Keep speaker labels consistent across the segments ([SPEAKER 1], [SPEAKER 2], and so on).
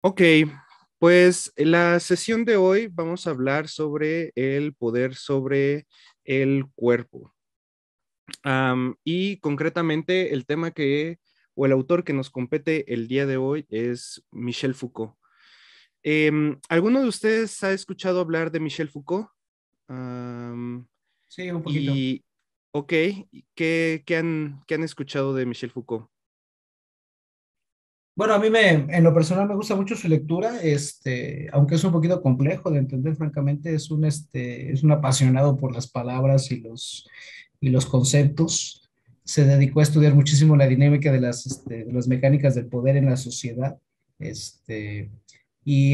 [SPEAKER 1] Ok, pues en la sesión de hoy vamos a hablar sobre el poder sobre el cuerpo. Y concretamente el tema o el autor que nos compete el día de hoy es Michel Foucault. ¿Alguno de ustedes ha escuchado hablar de Michel Foucault? Am,
[SPEAKER 2] Sí, un poquito.
[SPEAKER 1] y, ok, ¿qué han escuchado de Michel Foucault?
[SPEAKER 2] Bueno, en lo personal me gusta mucho su lectura, aunque es un poquito complejo de entender, francamente, es un apasionado por las palabras y los conceptos. Se dedicó a estudiar muchísimo la dinámica de las mecánicas del poder en la sociedad. Este,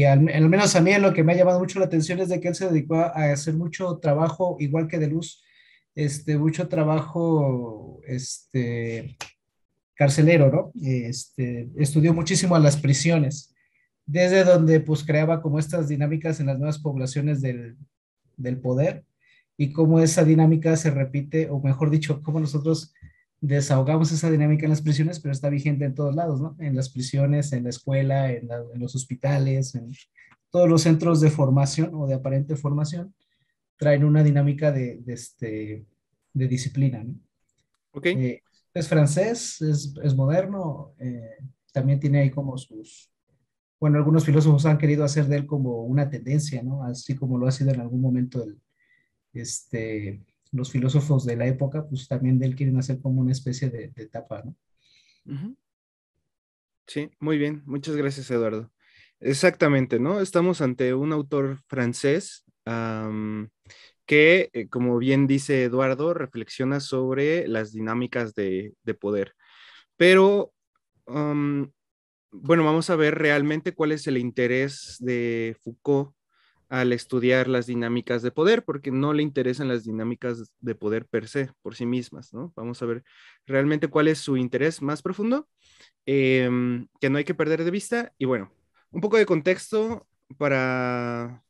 [SPEAKER 2] al menos a mí en lo que me ha llamado mucho la atención es de que él se dedicó a hacer mucho trabajo, igual que Deleuze, mucho trabajo, carcelero, ¿no? Estudió muchísimo a las prisiones, desde donde pues creaba como estas dinámicas en las nuevas poblaciones del poder y cómo esa dinámica se repite, o mejor dicho, cómo nosotros desahogamos esa dinámica en las prisiones, pero está vigente en todos lados, ¿no? En las prisiones, en la escuela, en los hospitales, en todos los centros de formación o de aparente formación, traen una dinámica de disciplina, ¿no?
[SPEAKER 1] Ok.
[SPEAKER 2] Eh, es francés, es moderno, también tiene ahí como bueno, algunos filósofos han querido hacer de él como una tendencia, ¿no? Así como lo ha sido en algún momento los filósofos de la época, pues también de él quieren hacer como una especie de etapa, ¿no?
[SPEAKER 1] Ujú. Sí, muy bien. Muchas gracias, Eduardo. Exactamente, ¿no? Estamos ante un autor francés que, como bien dice Eduardo, reflexiona sobre las dinámicas de poder. Pero, am, bueno, vamos a ver realmente cuál es el interés de Foucault al estudiar las dinámicas de poder, porque no le interesan las dinámicas de poder per se, por sí mismas, ¿no? Vamos a ver realmente cuál es su interés más profundo, que no hay que perder de vista. Y bueno, un poco de contexto para,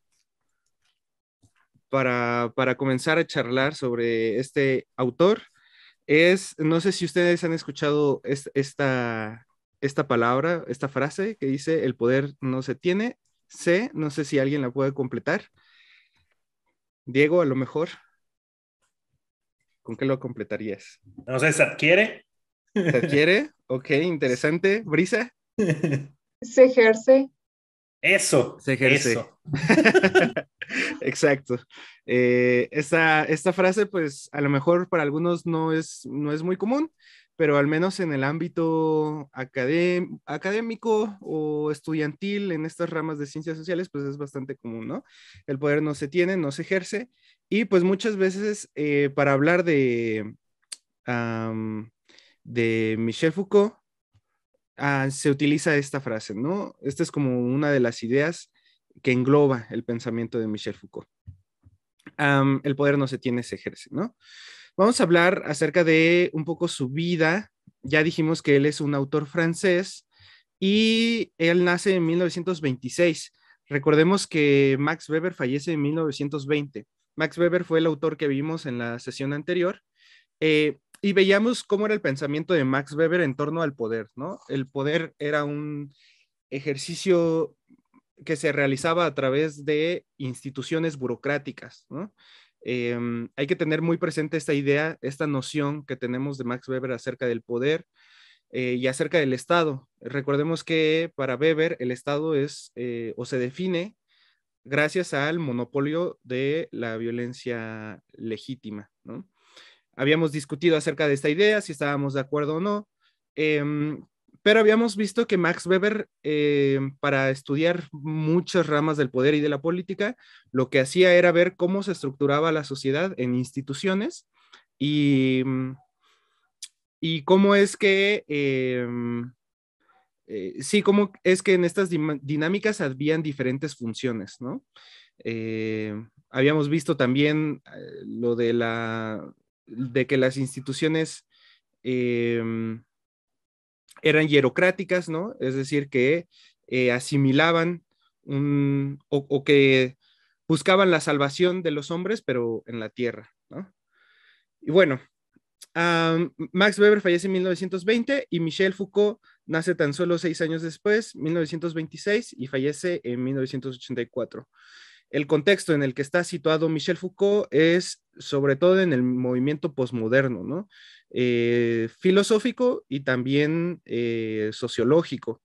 [SPEAKER 1] para comenzar a charlar sobre este autor. No sé si ustedes han escuchado esta palabra, esta frase que dice, el poder no se tiene, no sé si alguien la puede completar. Diego, a lo mejor, ¿con qué lo completarías?
[SPEAKER 3] No sé, ¿se adquiere?
[SPEAKER 1] ¿Se adquiere? Ok, interesante. Brisa,
[SPEAKER 4] Se ejerce.
[SPEAKER 3] Eso,
[SPEAKER 1] se ejerce.
[SPEAKER 3] eso.
[SPEAKER 1] Exacto. Esta frase, pues a lo mejor para algunos no es muy común, pero al menos en el ámbito académico o estudiantil, en estas ramas de ciencias sociales, pues es bastante común, ¿no? El poder no se tiene, no se ejerce, y pues muchas veces para hablar am, de Michel Foucault, se utiliza esta frase, ¿no? Esta es como una de las ideas que engloba el pensamiento de Michel Foucault. El poder no se tiene, se ejerce, ¿no? Vamos a hablar acerca de un poco su vida. Ya dijimos que él es un autor francés y él nace en 1926. Recordemos que Max Weber fallece en 1920. Max Weber fue el autor que vimos en la sesión anterior, y veíamos cómo era el pensamiento de Max Weber en torno al poder, ¿no? El poder era un ejercicio que se realizaba a través de instituciones burocráticas, ¿no? Hay que tener muy presente esta idea, esta noción que tenemos de Max Weber acerca del poder y acerca del Estado. Recordemos que para Weber el Estado es o se define gracias al monopolio de la violencia legítima, ¿no? Habíamos discutido acerca de esta idea, si estábamos de acuerdo o no, eh, pero habíamos visto que Max Weber, para estudiar muchas ramas del poder y de la política, lo que hacía era ver cómo se estructuraba la sociedad en instituciones y, y cómo es que, sí, cómo es que en estas dinámicas habían diferentes funciones, ¿no? Habíamos visto también lo de que las instituciones eh, eran hierocráticas, ¿no? Es decir, que asimilaban o que buscaban la salvación de los hombres, pero en la tierra, ¿no? Y bueno, Max Weber fallece en 1920 y Michel Foucault nace tan solo 6 años después, 1926, y fallece en 1984. El contexto en el que está situado Michel Foucault es sobre todo en el movimiento posmoderno, ¿no? Filosófico y también sociológico.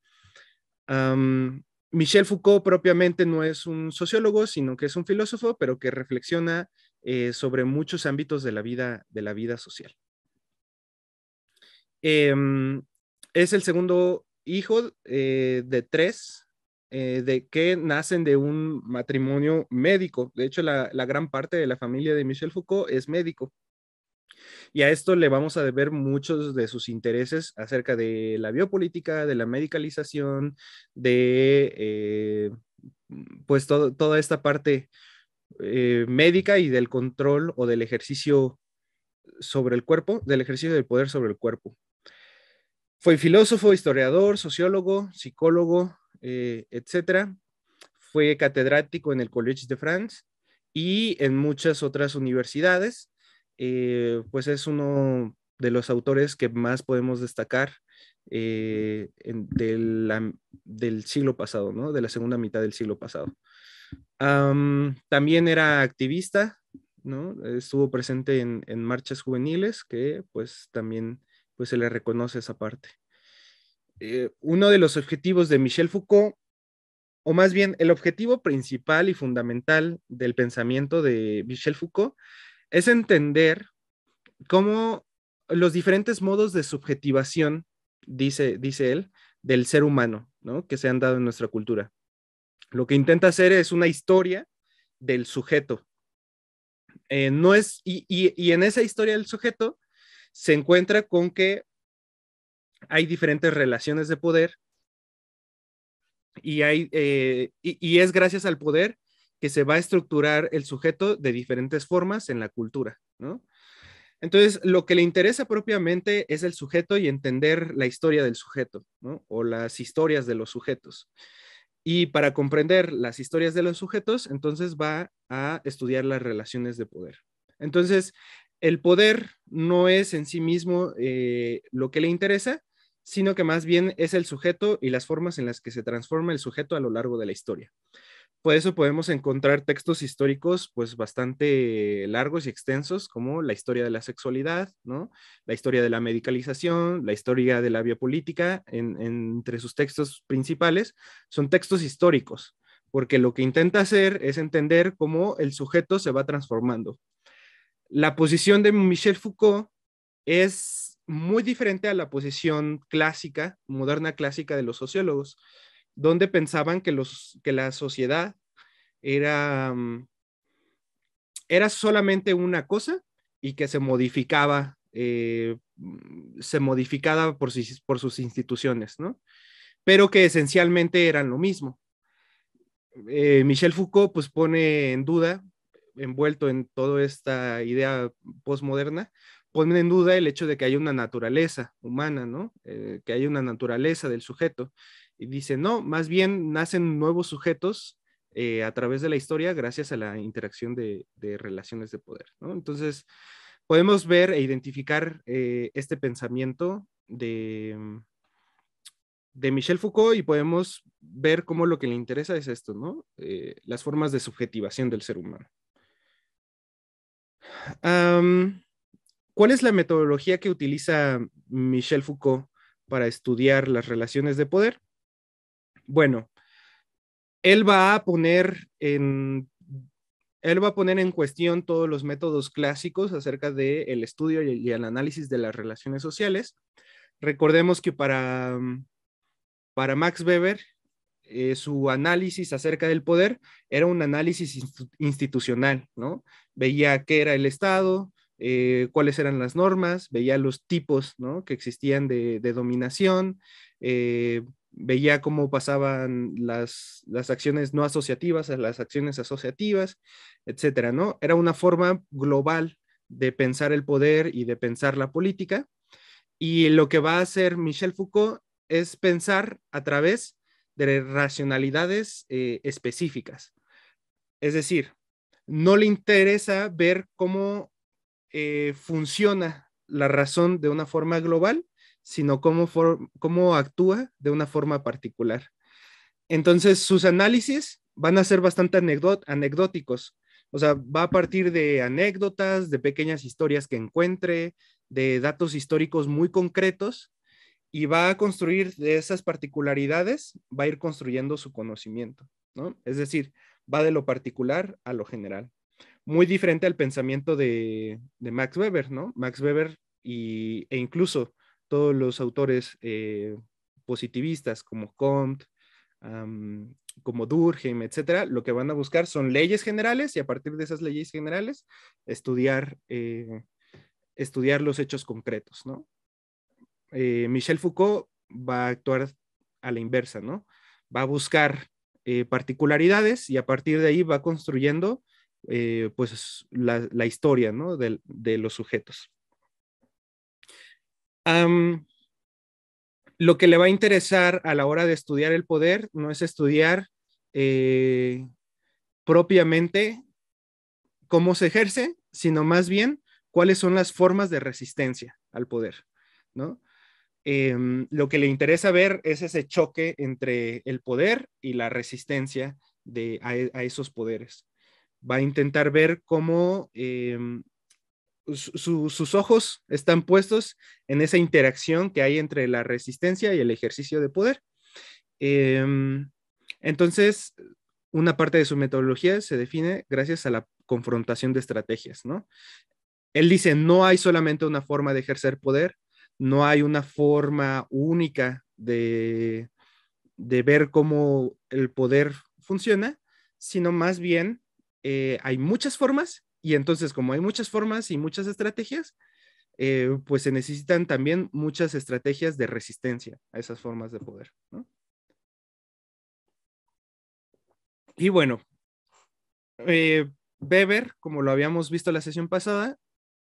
[SPEAKER 1] Michel Foucault propiamente no es un sociólogo, sino que es un filósofo, pero que reflexiona sobre muchos ámbitos de la vida social. Es el segundo hijo de 3 de que nacen de un matrimonio médico. De hecho, la gran parte de la familia de Michel Foucault es médico. Y a esto le vamos a deber muchos de sus intereses acerca de la biopolítica, de la medicalización, de pues toda esta parte médica y del control o del ejercicio sobre el cuerpo, del ejercicio del poder sobre el cuerpo. Fue filósofo, historiador, sociólogo, psicólogo, etcétera. Fue catedrático en el Collège de France y en muchas otras universidades. Pues es uno de los autores que más podemos destacar del siglo pasado, ¿no? De la segunda mitad del siglo pasado. También era activista, ¿no? Estuvo presente en marchas juveniles, que pues también pues, se le reconoce esa parte. Uno de los objetivos de Michel Foucault, o más bien el objetivo principal y fundamental del pensamiento de Michel Foucault, es entender cómo los diferentes modos de subjetivación, dice él, del ser humano, ¿no? Que se han dado en nuestra cultura. Lo que intenta hacer es una historia del sujeto. No es, y en esa historia del sujeto se encuentra con que hay diferentes relaciones de poder y es gracias al poder que se va a estructurar el sujeto de diferentes formas en la cultura, ¿no? Entonces, lo que le interesa propiamente es el sujeto y entender la historia del sujeto, ¿no? O las historias de los sujetos. Y para comprender las historias de los sujetos, entonces va a estudiar las relaciones de poder. Entonces, el poder no es en sí mismo lo que le interesa, sino que más bien es el sujeto y las formas en las que se transforma el sujeto a lo largo de la historia. Por eso podemos encontrar textos históricos pues bastante largos y extensos, como la historia de la sexualidad, ¿no? La historia de la medicalización, la historia de la biopolítica, entre sus textos principales, son textos históricos, porque lo que intenta hacer es entender cómo el sujeto se va transformando. La posición de Michel Foucault es muy diferente a la posición clásica, moderna clásica de los sociólogos, donde pensaban que la sociedad era, era solamente una cosa y que se modificaba por sus instituciones, ¿no? Pero que esencialmente eran lo mismo. Michel Foucault pues pone en duda, envuelto en toda esta idea postmoderna, pone en duda el hecho de que hay una naturaleza humana, ¿no? Que hay una naturaleza del sujeto. Y dice, no, más bien nacen nuevos sujetos a través de la historia gracias a la interacción de relaciones de poder, ¿no? Entonces, podemos ver e identificar este pensamiento de Michel Foucault y podemos ver cómo lo que le interesa es esto, ¿no? Las formas de subjetivación del ser humano. ¿Cuál es la metodología que utiliza Michel Foucault para estudiar las relaciones de poder? Bueno, él va a poner en cuestión todos los métodos clásicos acerca del estudio y el análisis de las relaciones sociales. Recordemos que para Max Weber, su análisis acerca del poder era un análisis institucional, ¿no? Veía qué era el Estado, cuáles eran las normas, veía los tipos, ¿no? Que existían de dominación, veía cómo pasaban las acciones no asociativas a las acciones asociativas, etcétera, ¿no? Era una forma global de pensar el poder y de pensar la política. Y lo que va a hacer Michel Foucault es pensar a través de racionalidades específicas. Es decir, no le interesa ver cómo funciona la razón de una forma global, sino cómo actúa de una forma particular. Entonces, sus análisis van a ser bastante anecdóticos. O sea, va a partir de anécdotas, de pequeñas historias que encuentre, de datos históricos muy concretos, y va a construir de esas particularidades, va a ir construyendo su conocimiento, ¿no? Es decir, va de lo particular a lo general. Muy diferente al pensamiento de Max Weber, ¿no? Max Weber e incluso todos los autores positivistas como Comte, como Durkheim, etcétera, lo que van a buscar son leyes generales, y a partir de esas leyes generales estudiar los hechos concretos, ¿no? Michel Foucault va a actuar a la inversa, ¿no? Va a buscar particularidades, y a partir de ahí va construyendo pues la historia, ¿no? de los sujetos. Lo que le va a interesar a la hora de estudiar el poder no es estudiar propiamente cómo se ejerce, sino más bien cuáles son las formas de resistencia al poder, ¿no? Lo que le interesa ver es ese choque entre el poder y la resistencia a esos poderes. Va a intentar ver cómo sus ojos están puestos en esa interacción que hay entre la resistencia y el ejercicio de poder. Entonces, una parte de su metodología se define gracias a la confrontación de estrategias, ¿no? Él dice, no hay solamente una forma de ejercer poder, no hay una forma única de ver cómo el poder funciona, sino más bien hay muchas formas, y entonces como hay muchas formas y muchas estrategias, pues se necesitan también muchas estrategias de resistencia a esas formas de poder, ¿no? Y bueno, Weber, como lo habíamos visto la sesión pasada,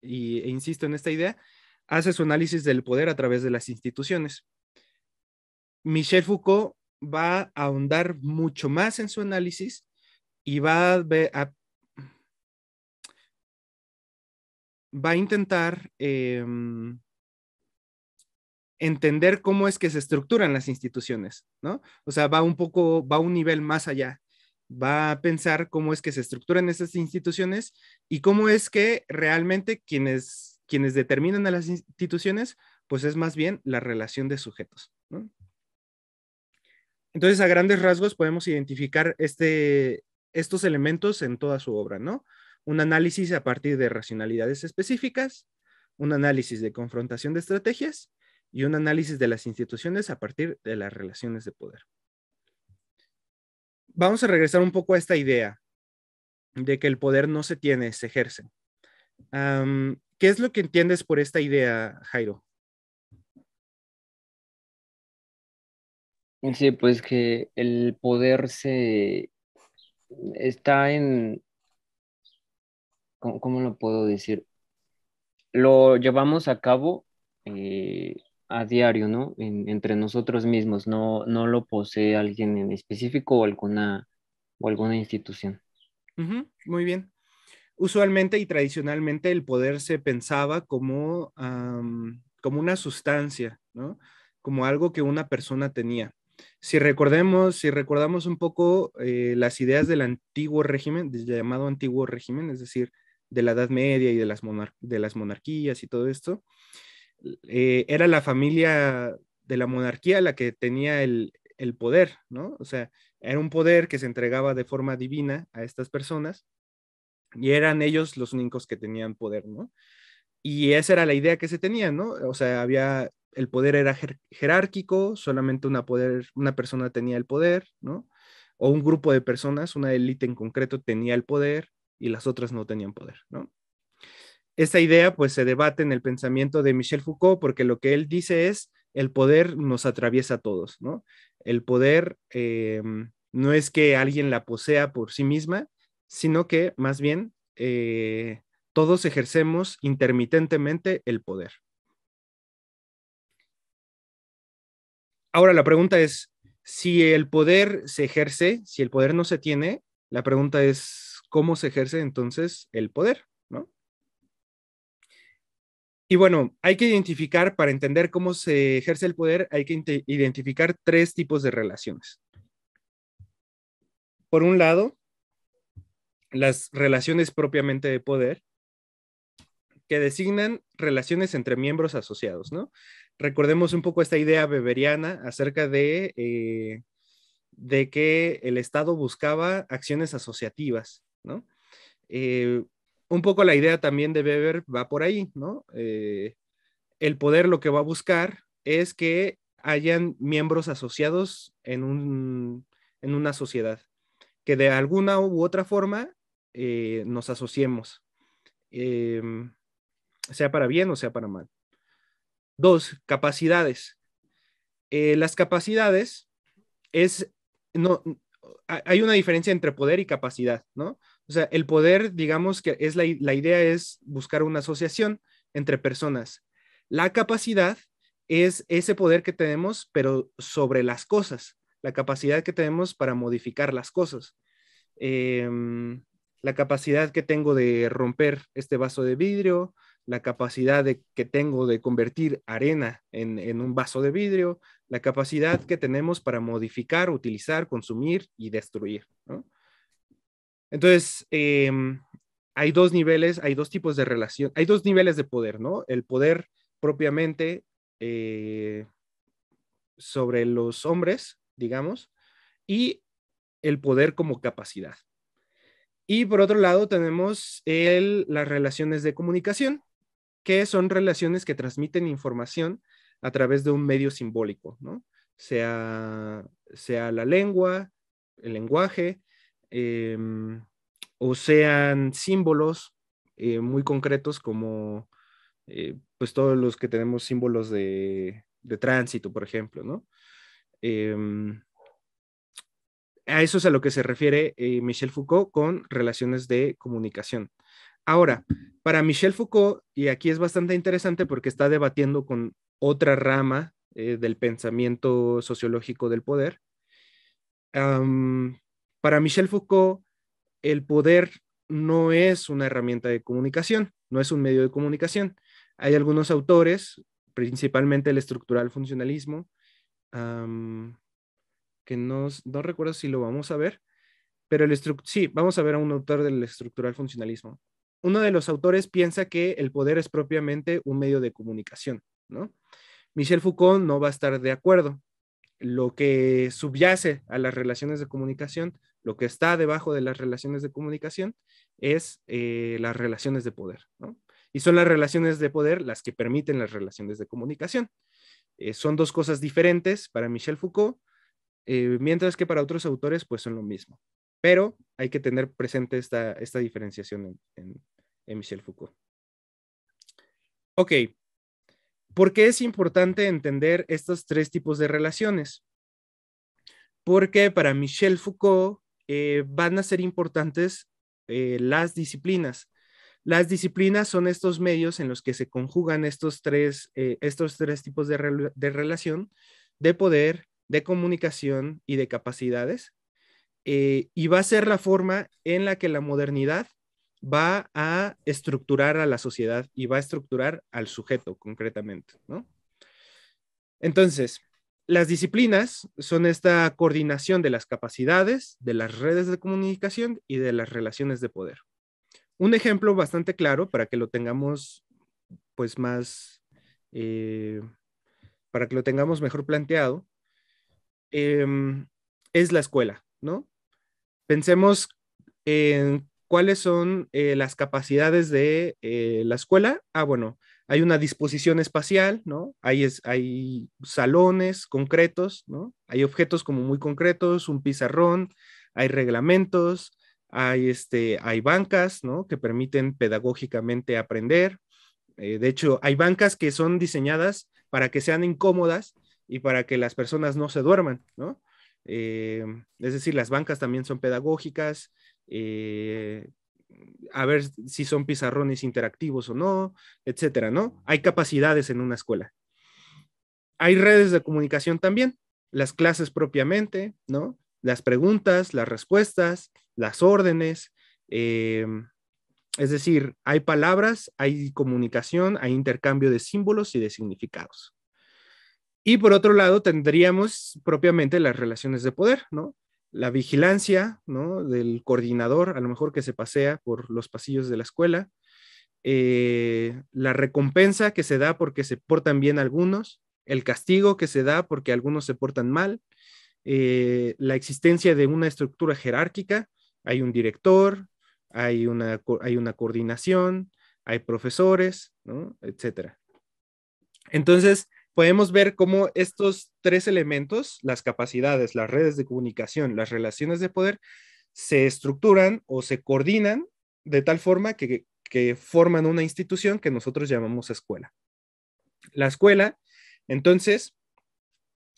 [SPEAKER 1] e insisto en esta idea, hace su análisis del poder a través de las instituciones. Michel Foucault va a ahondar mucho más en su análisis y va a intentar entender cómo es que se estructuran las instituciones, ¿no? O sea, va un nivel más allá. Va a pensar cómo es que se estructuran esas instituciones y cómo es que realmente quienes determinan a las instituciones, pues es más bien la relación de sujetos, ¿no? Entonces, a grandes rasgos podemos identificar estos elementos en toda su obra, ¿no? Un análisis a partir de racionalidades específicas, un análisis de confrontación de estrategias y un análisis de las instituciones a partir de las relaciones de poder. Vamos a regresar un poco a esta idea de que el poder no se tiene, se ejerce. ¿Qué es lo que entiendes por esta idea, Jairo?
[SPEAKER 5] Sí, pues que el poder está ¿cómo lo puedo decir? Lo llevamos a cabo a diario, ¿no? Entre nosotros mismos, no lo posee alguien en específico o alguna institución.
[SPEAKER 1] Muy bien. Usualmente y tradicionalmente el poder se pensaba como una sustancia, ¿no? Como algo que una persona tenía. Si recordamos un poco las ideas del antiguo régimen, del llamado antiguo régimen, es decir, de la Edad Media y de las monarquías y todo esto, era la familia de la monarquía la que tenía el poder, ¿no? O sea, era un poder que se entregaba de forma divina a estas personas, y eran ellos los únicos que tenían poder, ¿no? Y esa era la idea que se tenía, ¿no? O sea, el poder era jerárquico, solamente una persona tenía el poder, ¿no? O un grupo de personas, una élite en concreto tenía el poder y las otras no tenían poder, ¿no? Esta idea pues se debate en el pensamiento de Michel Foucault, porque lo que él dice es, el poder nos atraviesa a todos, ¿no? El poder no es que alguien la posea por sí misma, sino que más bien todos ejercemos intermitentemente el poder. Ahora la pregunta es, si el poder se ejerce, si el poder no se tiene, la pregunta es, ¿cómo se ejerce entonces el poder, ¿no? Y bueno, hay que identificar, para entender cómo se ejerce el poder, hay que identificar 3 tipos de relaciones. Por un lado, las relaciones propiamente de poder, que designan relaciones entre miembros asociados, ¿no? Recordemos un poco esta idea weberiana acerca de que el Estado buscaba acciones asociativas, ¿no? Un poco la idea también de Weber va por ahí, ¿no? El poder lo que va a buscar es que hayan miembros asociados en una sociedad, que de alguna u otra forma nos asociemos, sea para bien o sea para mal. 2, capacidades. Las capacidades es, no, hay una diferencia entre poder y capacidad, ¿no? O sea, el poder, digamos que es la idea es buscar una asociación entre personas. La capacidad es ese poder que tenemos, pero sobre las cosas, la capacidad que tenemos para modificar las cosas. La capacidad que tengo de romper este vaso de vidrio, la capacidad que tengo de convertir arena en un vaso de vidrio, la capacidad que tenemos para modificar, utilizar, consumir y destruir, ¿no? Entonces, hay 2 niveles, hay 2 tipos de relación, hay 2 niveles de poder, ¿no? El poder propiamente sobre los hombres, digamos, y el poder como capacidad. Y por otro lado tenemos las relaciones de comunicación, que son relaciones que transmiten información a través de un medio simbólico, ¿no? Sea la lengua, el lenguaje, o sean símbolos muy concretos como pues todos los que tenemos símbolos de tránsito, por ejemplo, ¿no? A eso es a lo que se refiere Michel Foucault con relaciones de comunicación. Ahora, para Michel Foucault, y aquí es bastante interesante porque está debatiendo con otra rama del pensamiento sociológico del poder, para Michel Foucault, el poder no es una herramienta de comunicación, no es un medio de comunicación. Hay algunos autores, principalmente el estructural funcionalismo, que no recuerdo si lo vamos a ver, pero sí, vamos a ver a un autor del estructural funcionalismo. Uno de los autores piensa que el poder es propiamente un medio de comunicación, ¿no? Michel Foucault no va a estar de acuerdo. Lo que subyace a las relaciones de comunicación, lo que está debajo de las relaciones de comunicación, es las relaciones de poder, ¿no? Y son las relaciones de poder las que permiten las relaciones de comunicación. Son 2 cosas diferentes para Michel Foucault, mientras que para otros autores pues son lo mismo. Pero hay que tener presente esta diferenciación en Michel Foucault. Ok, ¿por qué es importante entender estos 3 tipos de relaciones? Porque para Michel Foucault van a ser importantes las disciplinas. Las disciplinas son estos medios en los que se conjugan estos tres tipos de relación, de poder, de comunicación y de capacidades. Y va a ser la forma en la que la modernidad va a estructurar a la sociedad y va a estructurar al sujeto concretamente, ¿no? Entonces, las disciplinas son esta coordinación de las capacidades, de las redes de comunicación y de las relaciones de poder. Un ejemplo bastante claro para que lo tengamos pues más, para que lo tengamos mejor planteado, es la escuela, ¿no? Pensemos en cuáles son las capacidades de la escuela. Bueno, hay una disposición espacial, ¿no? Hay salones concretos, ¿no? Hay objetos como muy concretos, un pizarrón, hay reglamentos, hay bancas, ¿no? Que permiten pedagógicamente aprender. De hecho, hay bancas que son diseñadas para que sean incómodas y para que las personas no se duerman, ¿no? Es decir, las bancas también son pedagógicas, a ver si son pizarrones interactivos o no, etcétera, ¿no? Hay capacidades en una escuela. Hay redes de comunicación también, las clases propiamente, ¿no? Las preguntas, las respuestas, las órdenes, Es decir, hay palabras, hay comunicación, hay intercambio de símbolos y de significados. Y por otro lado, tendríamos propiamente las relaciones de poder, ¿no? La vigilancia, ¿no? Del coordinador, a lo mejor que se pasea por los pasillos de la escuela, la recompensa que se da porque se portan bien algunos, el castigo que se da porque algunos se portan mal, la existencia de una estructura jerárquica, hay un director, hay una coordinación, hay profesores, ¿no? Etcétera. Entonces, podemos ver cómo estos tres elementos, las capacidades, las redes de comunicación, las relaciones de poder, se estructuran o se coordinan de tal forma que forman una institución que nosotros llamamos escuela. La escuela, entonces,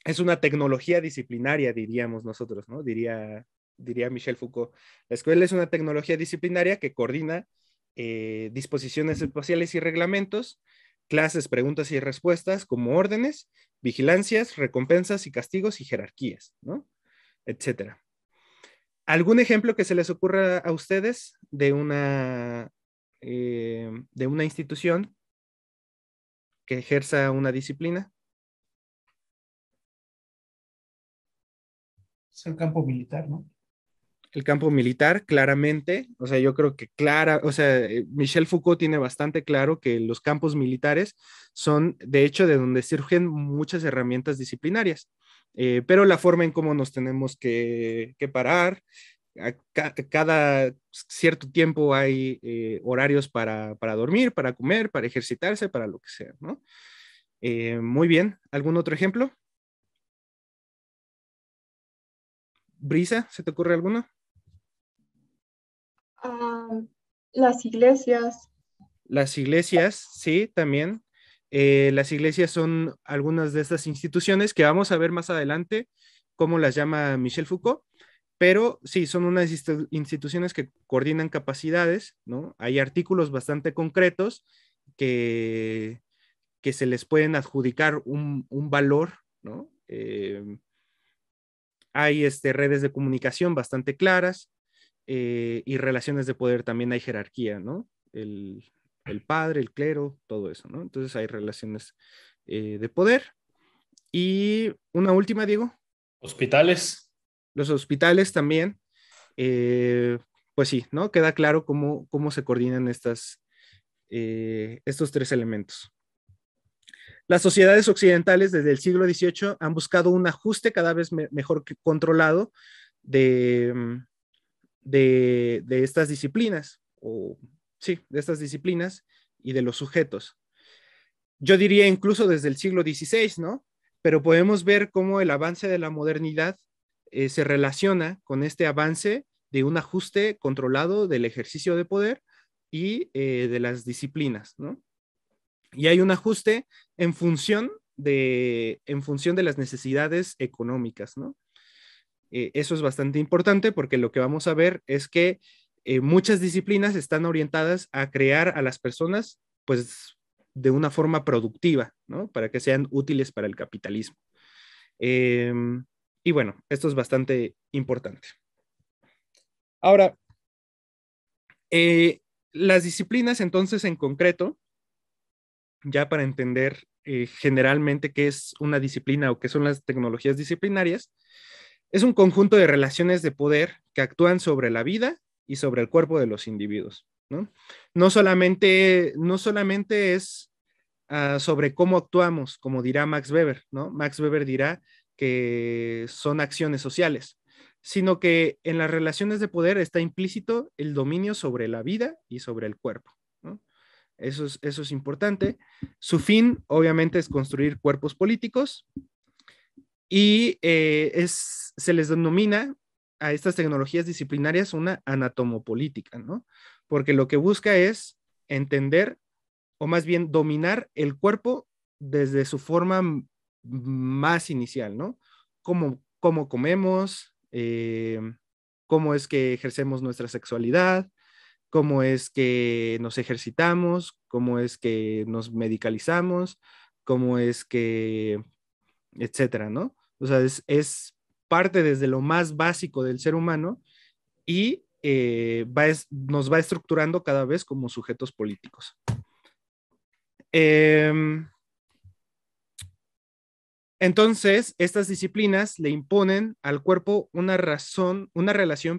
[SPEAKER 1] es una tecnología disciplinaria, diríamos nosotros, ¿no? Diría Michel Foucault. La escuela es una tecnología disciplinaria que coordina disposiciones espaciales y reglamentos, clases, preguntas y respuestas como órdenes, vigilancias, recompensas y castigos y jerarquías, ¿no? Etcétera. ¿Algún ejemplo que se les ocurra a ustedes de una institución que ejerza una disciplina?
[SPEAKER 2] Es el campo militar, ¿no?
[SPEAKER 1] El campo militar, claramente, o sea, yo creo que Michel Foucault tiene bastante claro que los campos militares son, de hecho, de donde surgen muchas herramientas disciplinarias, pero la forma en cómo nos tenemos que parar, cada cierto tiempo hay horarios para dormir, para comer, para ejercitarse, para lo que sea, ¿no? Muy bien, ¿algún otro ejemplo? Brisa, ¿se te ocurre alguno?
[SPEAKER 4] Las iglesias.
[SPEAKER 1] Las iglesias, sí, también. Las iglesias son algunas de estas instituciones que vamos a ver más adelante cómo las llama Michel Foucault, pero sí, son unas instituciones que coordinan capacidades, ¿no? Hay artículos bastante concretos que, que se les pueden adjudicar un valor, ¿no? Hay redes de comunicación bastante claras y relaciones de poder, también hay jerarquía, ¿no? El padre, el clero, todo eso, ¿no? Entonces hay relaciones de poder. Y una última, Diego.
[SPEAKER 3] Hospitales.
[SPEAKER 1] Los hospitales también. eh, pues sí, ¿no? Queda claro cómo se coordinan estos tres elementos. Las sociedades occidentales desde el siglo XVIII han buscado un ajuste cada vez mejor controlado de, de estas disciplinas, o sí, de estas disciplinas y de los sujetos. Yo diría incluso desde el siglo XVI, ¿no? Pero podemos ver cómo el avance de la modernidad se relaciona con este avance de un ajuste controlado del ejercicio de poder y de las disciplinas, ¿no? Y hay un ajuste en función de las necesidades económicas, ¿no? Eso es bastante importante porque lo que vamos a ver es que muchas disciplinas están orientadas a crear a las personas, pues, de una forma productiva, ¿no? Para que sean útiles para el capitalismo. Eh, y bueno, esto es bastante importante. Ahora, las disciplinas entonces en concreto, ya para entender generalmente qué es una disciplina o qué son las tecnologías disciplinarias, es un conjunto de relaciones de poder que actúan sobre la vida y sobre el cuerpo de los individuos, ¿no? No solamente es sobre cómo actuamos, como dirá Max Weber, ¿no? Max Weber dirá que son acciones sociales, sino que en las relaciones de poder está implícito el dominio sobre la vida y sobre el cuerpo, ¿no? Eso es importante. Su fin, obviamente, es construir cuerpos políticos y se les denomina a estas tecnologías disciplinarias una anatomopolítica, ¿no? Porque lo que busca es entender, o más bien dominar el cuerpo desde su forma más inicial, ¿no? Cómo comemos, cómo es que ejercemos nuestra sexualidad, cómo es que nos ejercitamos, cómo es que nos medicalizamos, cómo es que, etcétera, ¿no? O sea, es parte desde lo más básico del ser humano y nos va estructurando cada vez como sujetos políticos. Entonces, estas disciplinas le imponen al cuerpo una relación,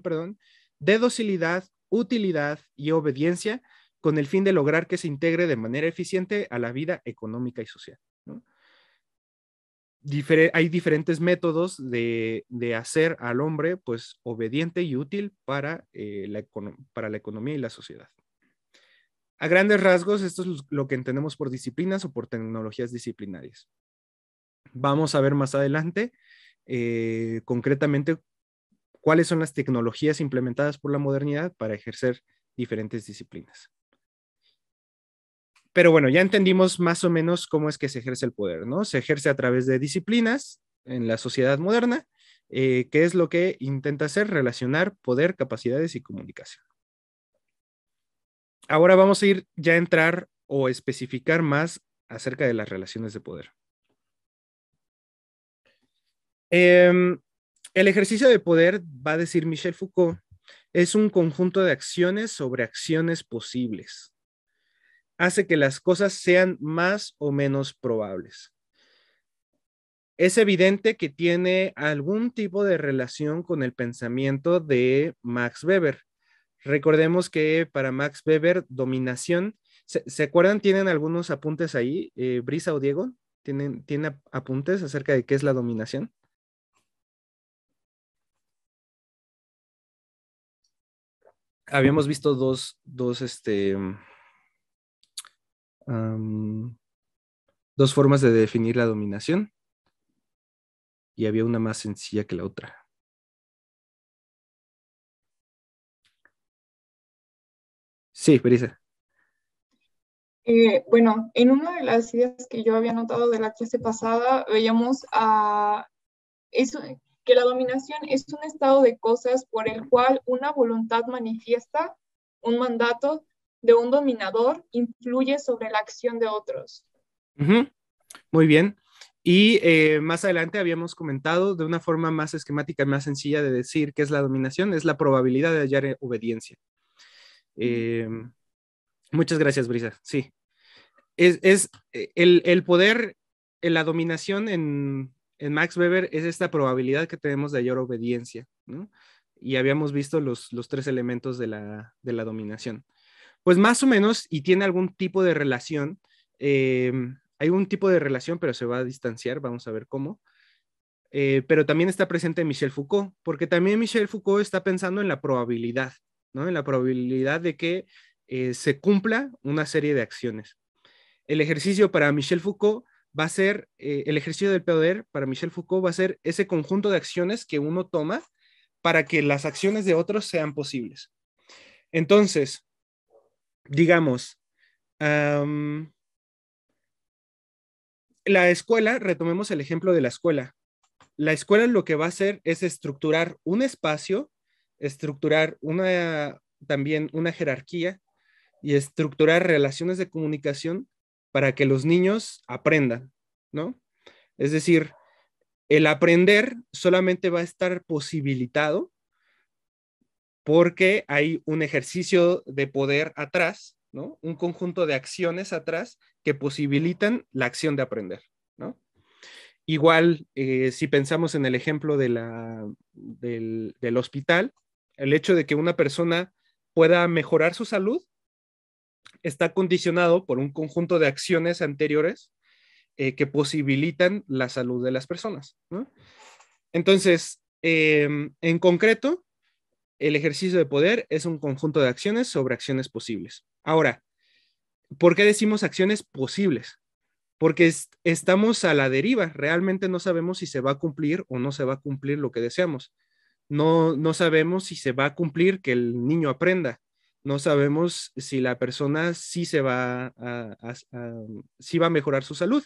[SPEAKER 1] perdón, de docilidad, utilidad y obediencia con el fin de lograr que se integre de manera eficiente a la vida económica y social, ¿no? Hay diferentes métodos de hacer al hombre pues obediente y útil para la economía y la sociedad. A grandes rasgos, esto es lo que entendemos por disciplinas o por tecnologías disciplinarias. Vamos a ver más adelante concretamente cuáles son las tecnologías implementadas por la modernidad para ejercer diferentes disciplinas. Pero bueno, ya entendimos más o menos cómo es que se ejerce el poder, ¿no? Se ejerce a través de disciplinas en la sociedad moderna, que es lo que intenta hacer, relacionar poder, capacidades y comunicación. Ahora vamos a ir ya a entrar o especificar más acerca de las relaciones de poder. El ejercicio de poder, va a decir Michel Foucault, es un conjunto de acciones sobre acciones posibles. Hace que las cosas sean más o menos probables. Es evidente que tiene algún tipo de relación con el pensamiento de Max Weber. Recordemos que para Max Weber, dominación, ¿se acuerdan? ¿Tienen algunos apuntes ahí, Brisa o Diego? ¿Tienen apuntes acerca de qué es la dominación? Habíamos visto dos formas de definir la dominación y había una más sencilla que la otra. Sí, Brisa.
[SPEAKER 4] Bueno, en una de las ideas que yo había notado de la clase pasada, veíamos que la dominación es un estado de cosas por el cual una voluntad manifiesta, un mandato de un dominador influye sobre la acción de otros.
[SPEAKER 1] Muy bien. Y más adelante habíamos comentado de una forma más esquemática, más sencilla de decir qué es la dominación, es la probabilidad de hallar obediencia. Muchas gracias, Brisa. Sí. Es el poder, la dominación en Max Weber es esta probabilidad que tenemos de hallar obediencia, ¿no? Y habíamos visto los tres elementos de la dominación. Pues más o menos, y tiene algún tipo de relación, hay un tipo de relación, pero se va a distanciar, vamos a ver cómo. Pero también está presente Michel Foucault, porque también Michel Foucault está pensando en la probabilidad, ¿no? En la probabilidad de que se cumpla una serie de acciones. El ejercicio para Michel Foucault va a ser, el ejercicio del poder para Michel Foucault va a ser ese conjunto de acciones que uno toma para que las acciones de otros sean posibles. Entonces, digamos, la escuela, retomemos el ejemplo de la escuela. La escuela lo que va a hacer es estructurar un espacio, estructurar también una jerarquía y estructurar relaciones de comunicación para que los niños aprendan, ¿no? Es decir, el aprender solamente va a estar posibilitado porque hay un ejercicio de poder atrás, ¿no? Un conjunto de acciones atrás que posibilitan la acción de aprender, ¿no? Igual, si pensamos en el ejemplo del hospital, el hecho de que una persona pueda mejorar su salud está condicionado por un conjunto de acciones anteriores que posibilitan la salud de las personas, ¿no? Entonces, en concreto, el ejercicio de poder es un conjunto de acciones sobre acciones posibles. Ahora, ¿por qué decimos acciones posibles? Porque estamos a la deriva, realmente no sabemos si se va a cumplir o no se va a cumplir lo que deseamos. No sabemos si se va a cumplir que el niño aprenda. No sabemos si la persona sí sí va a mejorar su salud.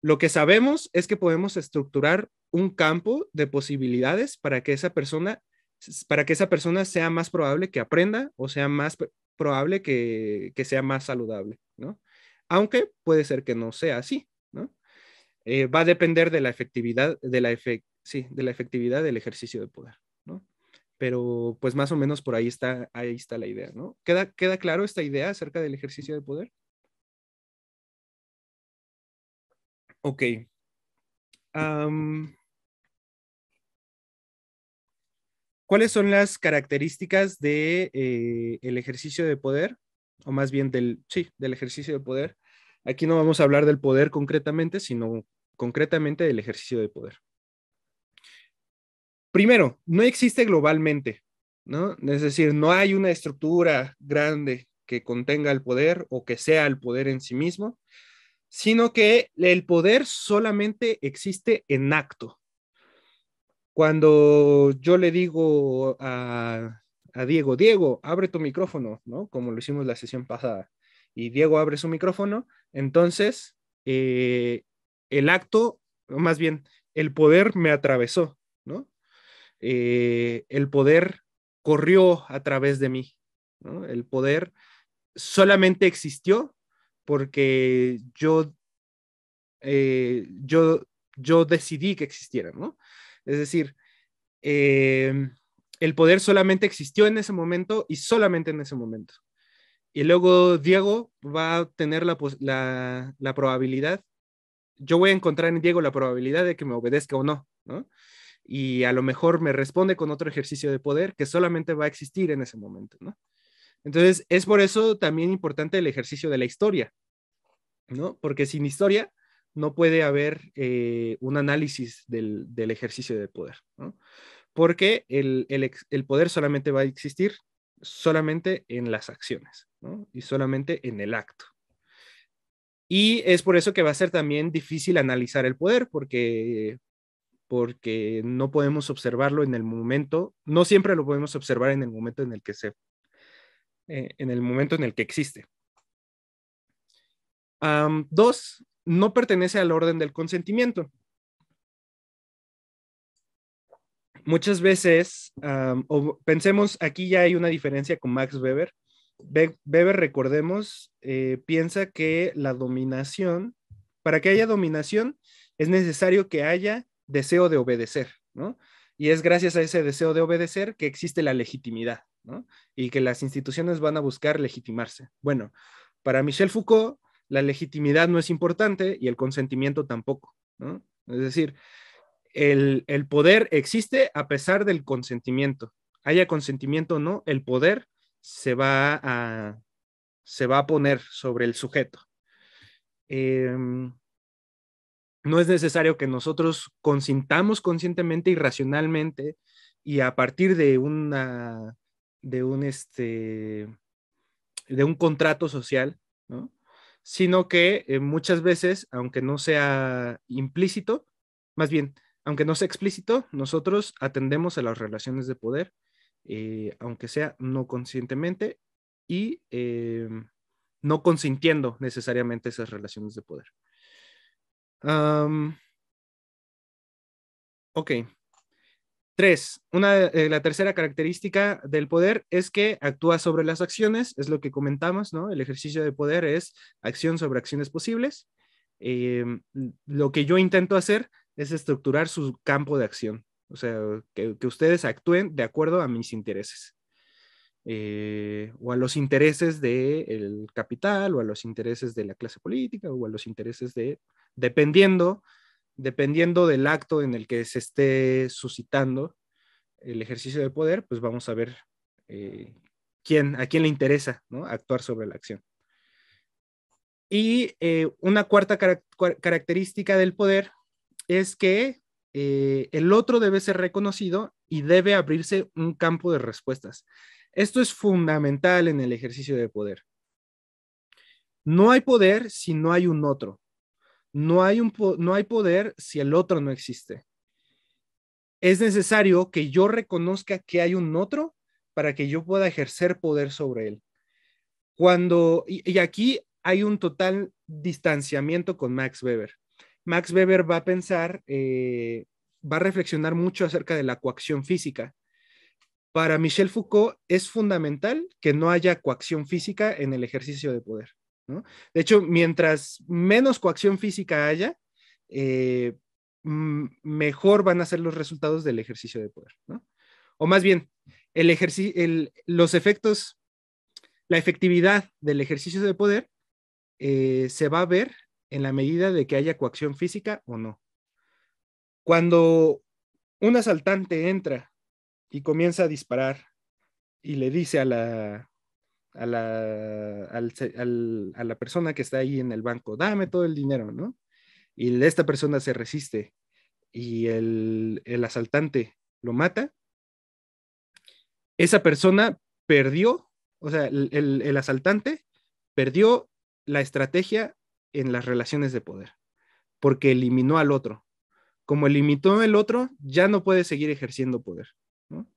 [SPEAKER 1] Lo que sabemos es que podemos estructurar un campo de posibilidades para que esa persona sea más probable que aprenda o sea más probable que sea más saludable, ¿no? Aunque puede ser que no sea así, ¿no? Va a depender de la efectividad, de la efectividad del ejercicio de poder, ¿no? pero pues más o menos por ahí está la idea, ¿no? ¿Queda claro esta idea acerca del ejercicio de poder? Ok. ¿Cuáles son las características de, el ejercicio de poder? O más bien del ejercicio de poder. Aquí no vamos a hablar del poder concretamente, sino concretamente del ejercicio de poder. Primero, no existe globalmente, ¿no? Es decir, no hay una estructura grande que contenga el poder o que sea el poder en sí mismo, sino que el poder solamente existe en acto. Cuando yo le digo a Diego, Diego, abre tu micrófono, ¿no? Como lo hicimos la sesión pasada, y Diego abre su micrófono, entonces el acto, o más bien, el poder me atravesó, ¿no? El poder corrió a través de mí, ¿no? El poder solamente existió porque yo decidí que existiera, ¿no? Es decir, el poder solamente existió en ese momento y solamente en ese momento. Y luego Diego va a tener la probabilidad, yo voy a encontrar en Diego la probabilidad de que me obedezca o no, ¿no? Y a lo mejor me responde con otro ejercicio de poder que solamente va a existir en ese momento, ¿no? Entonces, es por eso también importante el ejercicio de la historia, ¿no? Porque sin historia no puede haber un análisis del ejercicio de poder, ¿no? Porque el poder solamente va a existir solamente en las acciones, ¿no? Y solamente en el acto. Y es por eso que va a ser también difícil analizar el poder, porque no podemos observarlo en el momento, no siempre lo podemos observar en el momento en el que en el momento en el que existe. Dos, no pertenece al orden del consentimiento. Muchas veces, o pensemos, aquí ya hay una diferencia con Max Weber. Weber, recordemos, piensa que la dominación, para que haya dominación, es necesario que haya deseo de obedecer, ¿no? Y es gracias a ese deseo de obedecer que existe la legitimidad, ¿no? Y que las instituciones van a buscar legitimarse. Bueno, para Michel Foucault, la legitimidad no es importante y el consentimiento tampoco, ¿no? Es decir, el poder existe a pesar del consentimiento. Haya consentimiento o no, el poder se va a poner sobre el sujeto. No es necesario que nosotros consintamos conscientemente y racionalmente y a partir de un contrato social, ¿no? Sino que muchas veces, aunque no sea implícito, más bien, aunque no sea explícito, nosotros atendemos a las relaciones de poder, aunque sea no conscientemente y no consintiendo necesariamente esas relaciones de poder. Ok. 3. La tercera característica del poder es que actúa sobre las acciones, es lo que comentamos, ¿no? El ejercicio de poder es acción sobre acciones posibles. Lo que yo intento hacer es estructurar su campo de acción, o sea, que ustedes actúen de acuerdo a mis intereses, o a los intereses del capital, o a los intereses de la clase política, o a los intereses dependiendo del acto en el que se esté suscitando el ejercicio de poder, pues vamos a ver a quién le interesa, ¿no? Actuar sobre la acción. Y una cuarta característica del poder es que el otro debe ser reconocido y debe abrirse un campo de respuestas. Esto es fundamental en el ejercicio de poder. No hay poder si no hay un otro. No hay poder si el otro no existe. Es necesario que yo reconozca que hay un otro para que yo pueda ejercer poder sobre él. Y aquí hay un total distanciamiento con Max Weber. Max Weber va a pensar, va a reflexionar mucho acerca de la coacción física. Para Michel Foucault es fundamental que no haya coacción física en el ejercicio de poder, ¿no? De hecho, mientras menos coacción física haya, mejor van a ser los resultados del ejercicio de poder, ¿no? O más bien, los efectos, la efectividad del ejercicio de poder se va a ver en la medida de que haya coacción física o no. Cuando un asaltante entra y comienza a disparar y le dice a la persona que está ahí en el banco, dame todo el dinero, ¿no? Y esta persona se resiste y el asaltante lo mata, esa persona perdió, o sea, el asaltante perdió la estrategia en las relaciones de poder, porque eliminó al otro. Como eliminó el otro, ya no puede seguir ejerciendo poder, ¿no?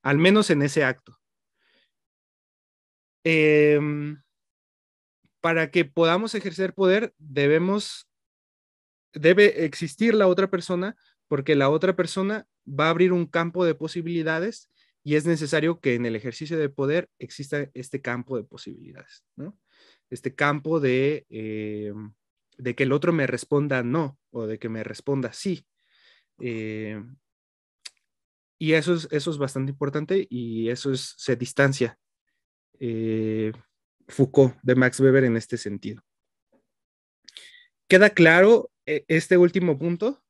[SPEAKER 1] Al menos en ese acto. Para que podamos ejercer poder, debe existir la otra persona, porque la otra persona va a abrir un campo de posibilidades y es necesario que en el ejercicio de poder exista este campo de posibilidades, ¿no? Este campo de que el otro me responda no o de que me responda sí. Y eso es bastante importante y se distancia Foucault de Max Weber en este sentido. ¿Queda claro este último punto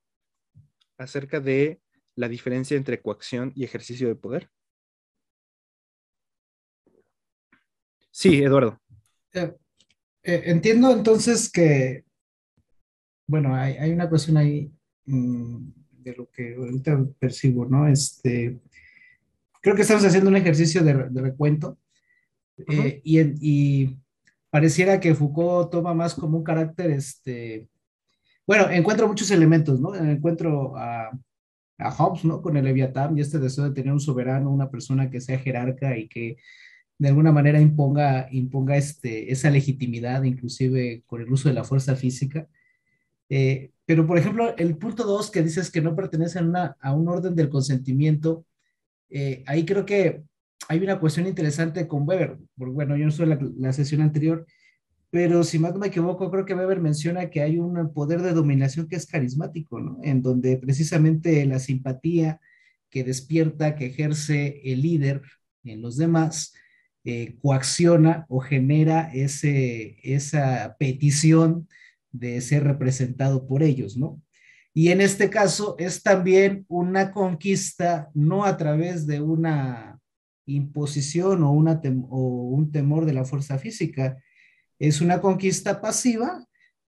[SPEAKER 1] acerca de la diferencia entre coacción y ejercicio de poder? Sí, Eduardo.
[SPEAKER 2] Entiendo entonces que, bueno, hay una cuestión ahí de lo que ahorita percibo, ¿no? Creo que estamos haciendo un ejercicio de recuento y pareciera que Foucault toma más como un carácter, bueno, encuentro muchos elementos, ¿no? Encuentro a Hobbes, ¿no? Con el Leviatán y este deseo de tener un soberano, una persona que sea jerarca y que de alguna manera imponga esa legitimidad, inclusive con el uso de la fuerza física. Pero, por ejemplo, el punto 2 que dices que no pertenece a un orden del consentimiento, ahí creo que hay una cuestión interesante con Weber, porque bueno, yo no soy la sesión anterior, pero si más no me equivoco, creo que Weber menciona que hay un poder de dominación que es carismático, ¿no? En donde precisamente la simpatía que despierta, que ejerce el líder en los demás, coacciona o genera esa petición de ser representado por ellos, ¿no? Y en este caso es también una conquista, no a través de una imposición o un temor de la fuerza física, es una conquista pasiva,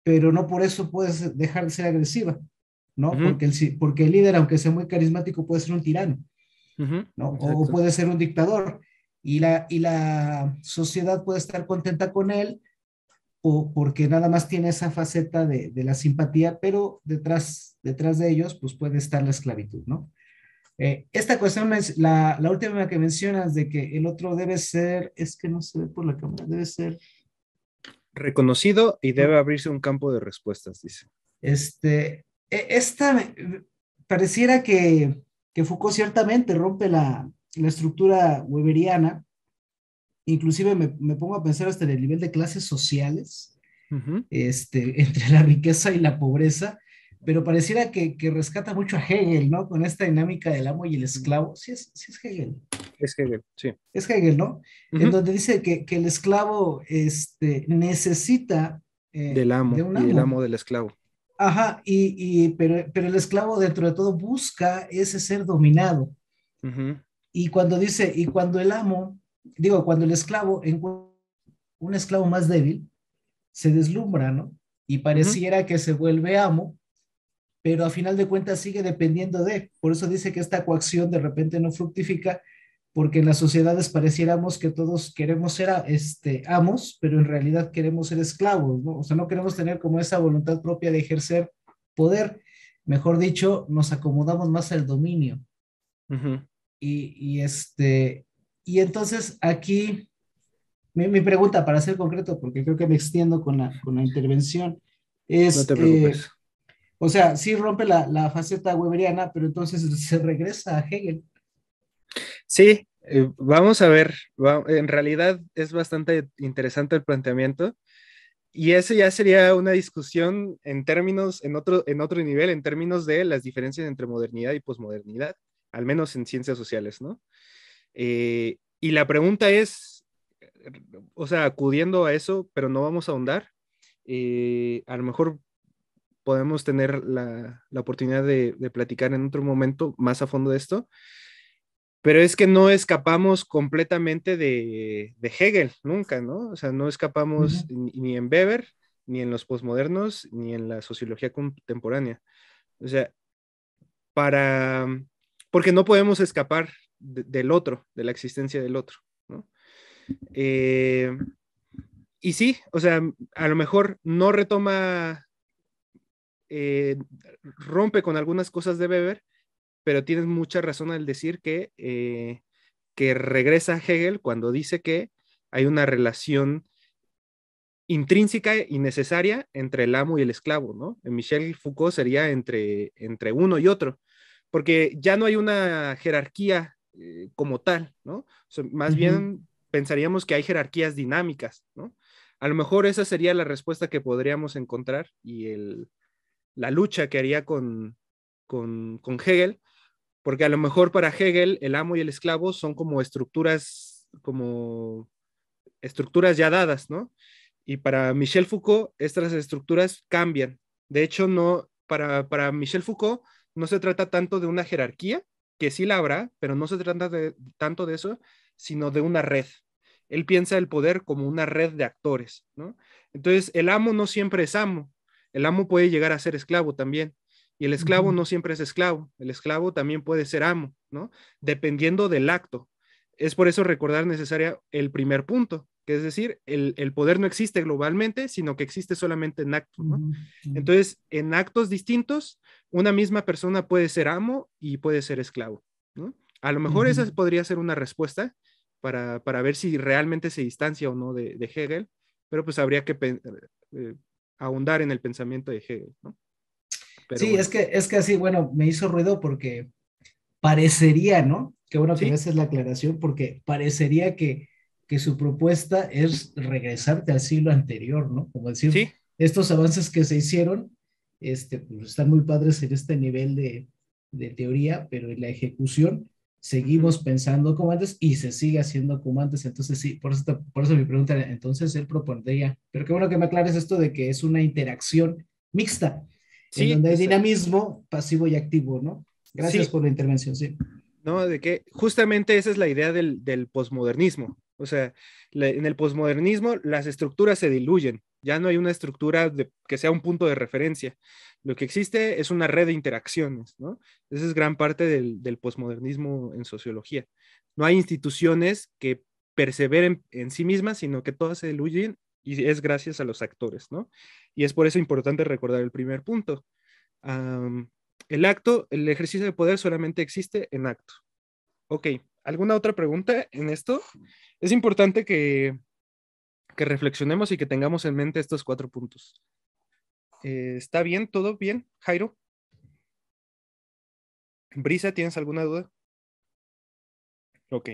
[SPEAKER 2] pero no por eso puedes dejar de ser agresiva, ¿no? Porque el líder, aunque sea muy carismático, puede ser un tirano, ¿no? O puede ser un dictador. Y la sociedad puede estar contenta con él porque nada más tiene esa faceta de la simpatía, pero detrás de ellos, pues puede estar la esclavitud, ¿no? Esta cuestión, la última que mencionas de que el otro debe ser, es que no se ve por la cámara, debe ser
[SPEAKER 1] reconocido y debe abrirse un campo de respuestas, dice.
[SPEAKER 2] Esta pareciera que Foucault ciertamente rompe la estructura weberiana, inclusive me pongo a pensar hasta en el nivel de clases sociales, entre la riqueza y la pobreza, pero pareciera que rescata mucho a Hegel, ¿no? Con esta dinámica del amo y el esclavo. Sí es Hegel.
[SPEAKER 1] Es Hegel, sí.
[SPEAKER 2] Es Hegel, ¿no? En donde dice que el esclavo necesita
[SPEAKER 1] del amo,
[SPEAKER 2] de un amo.
[SPEAKER 1] Y el amo del esclavo.
[SPEAKER 2] Ajá, pero el esclavo dentro de todo busca ese ser dominado. Y cuando el amo, cuando el esclavo encuentra un esclavo más débil, se deslumbra, ¿no? Y pareciera que se vuelve amo, pero a final de cuentas sigue dependiendo de. Por eso dice que esta coacción de repente no fructifica, porque en las sociedades pareciéramos que todos queremos ser amos, pero en realidad queremos ser esclavos, ¿no? O sea, no queremos tener como esa voluntad propia de ejercer poder. Mejor dicho, nos acomodamos más al dominio. Y entonces aquí, mi pregunta, para ser concreto, porque creo que me extiendo con la intervención, es...
[SPEAKER 1] No te preocupes.
[SPEAKER 2] O sea, sí rompe la faceta weberiana, pero entonces se regresa a Hegel.
[SPEAKER 1] Sí, vamos a ver. En realidad es bastante interesante el planteamiento. Y eso ya sería una discusión en otro nivel, en términos de las diferencias entre modernidad y posmodernidad, al menos en ciencias sociales, ¿no? Y la pregunta es, o sea, acudiendo a eso, pero no vamos a ahondar, a lo mejor podemos tener la oportunidad de platicar en otro momento más a fondo de esto, pero es que no escapamos completamente de Hegel, nunca, ¿no? O sea, no escapamos
[SPEAKER 2] Ujú.
[SPEAKER 1] ni en Weber, ni en los posmodernos, ni en la sociología contemporánea. O sea, para, porque no podemos escapar del otro, de la existencia del otro, ¿no? Eh, y sí, o sea, a lo mejor no retoma, eh, rompe con algunas cosas de Weber, pero tienes mucha razón al decir que regresa a Hegel cuando dice que hay una relación intrínseca y necesaria entre el amo y el esclavo, ¿no? En Michel Foucault sería entre uno y otro, porque ya no hay una jerarquía como tal, ¿no? O sea, más
[SPEAKER 2] Ujú.
[SPEAKER 1] bien pensaríamos que hay jerarquías dinámicas, ¿no? A lo mejor esa sería la respuesta que podríamos encontrar y la lucha que haría con Hegel, porque a lo mejor para Hegel el amo y el esclavo son como estructuras ya dadas, ¿no? Y para Michel Foucault estas estructuras cambian. De hecho, no, para Michel Foucault no se trata tanto de una jerarquía, que sí la habrá, pero no se trata tanto de eso, sino de una red. Él piensa el poder como una red de actores, ¿no? Entonces, el amo no siempre es amo, el amo puede llegar a ser esclavo también, y el esclavo
[SPEAKER 2] Ujú.
[SPEAKER 1] no siempre es esclavo, el esclavo también puede ser amo, ¿no? Dependiendo del acto. Es por eso recordar necesaria el primer punto, que es decir, el poder no existe globalmente, sino que existe solamente en actos, ¿no?
[SPEAKER 2] Ujú. Ujú.
[SPEAKER 1] Entonces, en actos distintos, una misma persona puede ser amo y puede ser esclavo, ¿no? A lo mejor esa
[SPEAKER 2] Ujú.
[SPEAKER 1] podría ser una respuesta para ver si realmente se distancia o no de Hegel, pero pues habría que eh, ahondar en el pensamiento de Hegel, ¿no? Pero
[SPEAKER 2] Sí,
[SPEAKER 1] bueno,
[SPEAKER 2] es que así, bueno, me hizo ruido porque parecería, ¿no? Qué bueno que me
[SPEAKER 1] sí,
[SPEAKER 2] haces la aclaración, porque parecería que su propuesta es regresarte al siglo anterior, ¿no? Como decir,
[SPEAKER 1] sí,
[SPEAKER 2] estos avances que se hicieron, pues están muy padres en este nivel de teoría, pero en la ejecución
[SPEAKER 1] ujú,
[SPEAKER 2] seguimos pensando como antes y se sigue haciendo como antes. Entonces, sí, por eso mi pregunta, entonces él propondría, pero qué bueno que me aclares esto de que es una interacción mixta, en
[SPEAKER 1] sí,
[SPEAKER 2] donde hay dinamismo pasivo y activo, ¿no? Gracias
[SPEAKER 1] sí,
[SPEAKER 2] por la intervención, sí.
[SPEAKER 1] ¿no? De que justamente esa es la idea del posmodernismo. O sea, en el posmodernismo las estructuras se diluyen. Ya no hay una estructura que sea un punto de referencia. Lo que existe es una red de interacciones, ¿no? Esa es gran parte del posmodernismo en sociología. No hay instituciones que perseveren en sí mismas, sino que todas se diluyen y es gracias a los actores, ¿no? Y es por eso importante recordar el primer punto. Um, el ejercicio de poder solamente existe en acto. Ok, ¿alguna otra pregunta en esto? Es importante que reflexionemos y que tengamos en mente estos 4 puntos. ¿Está bien? ¿Todo bien, Jairo? Brisa, ¿tienes alguna duda? Ok.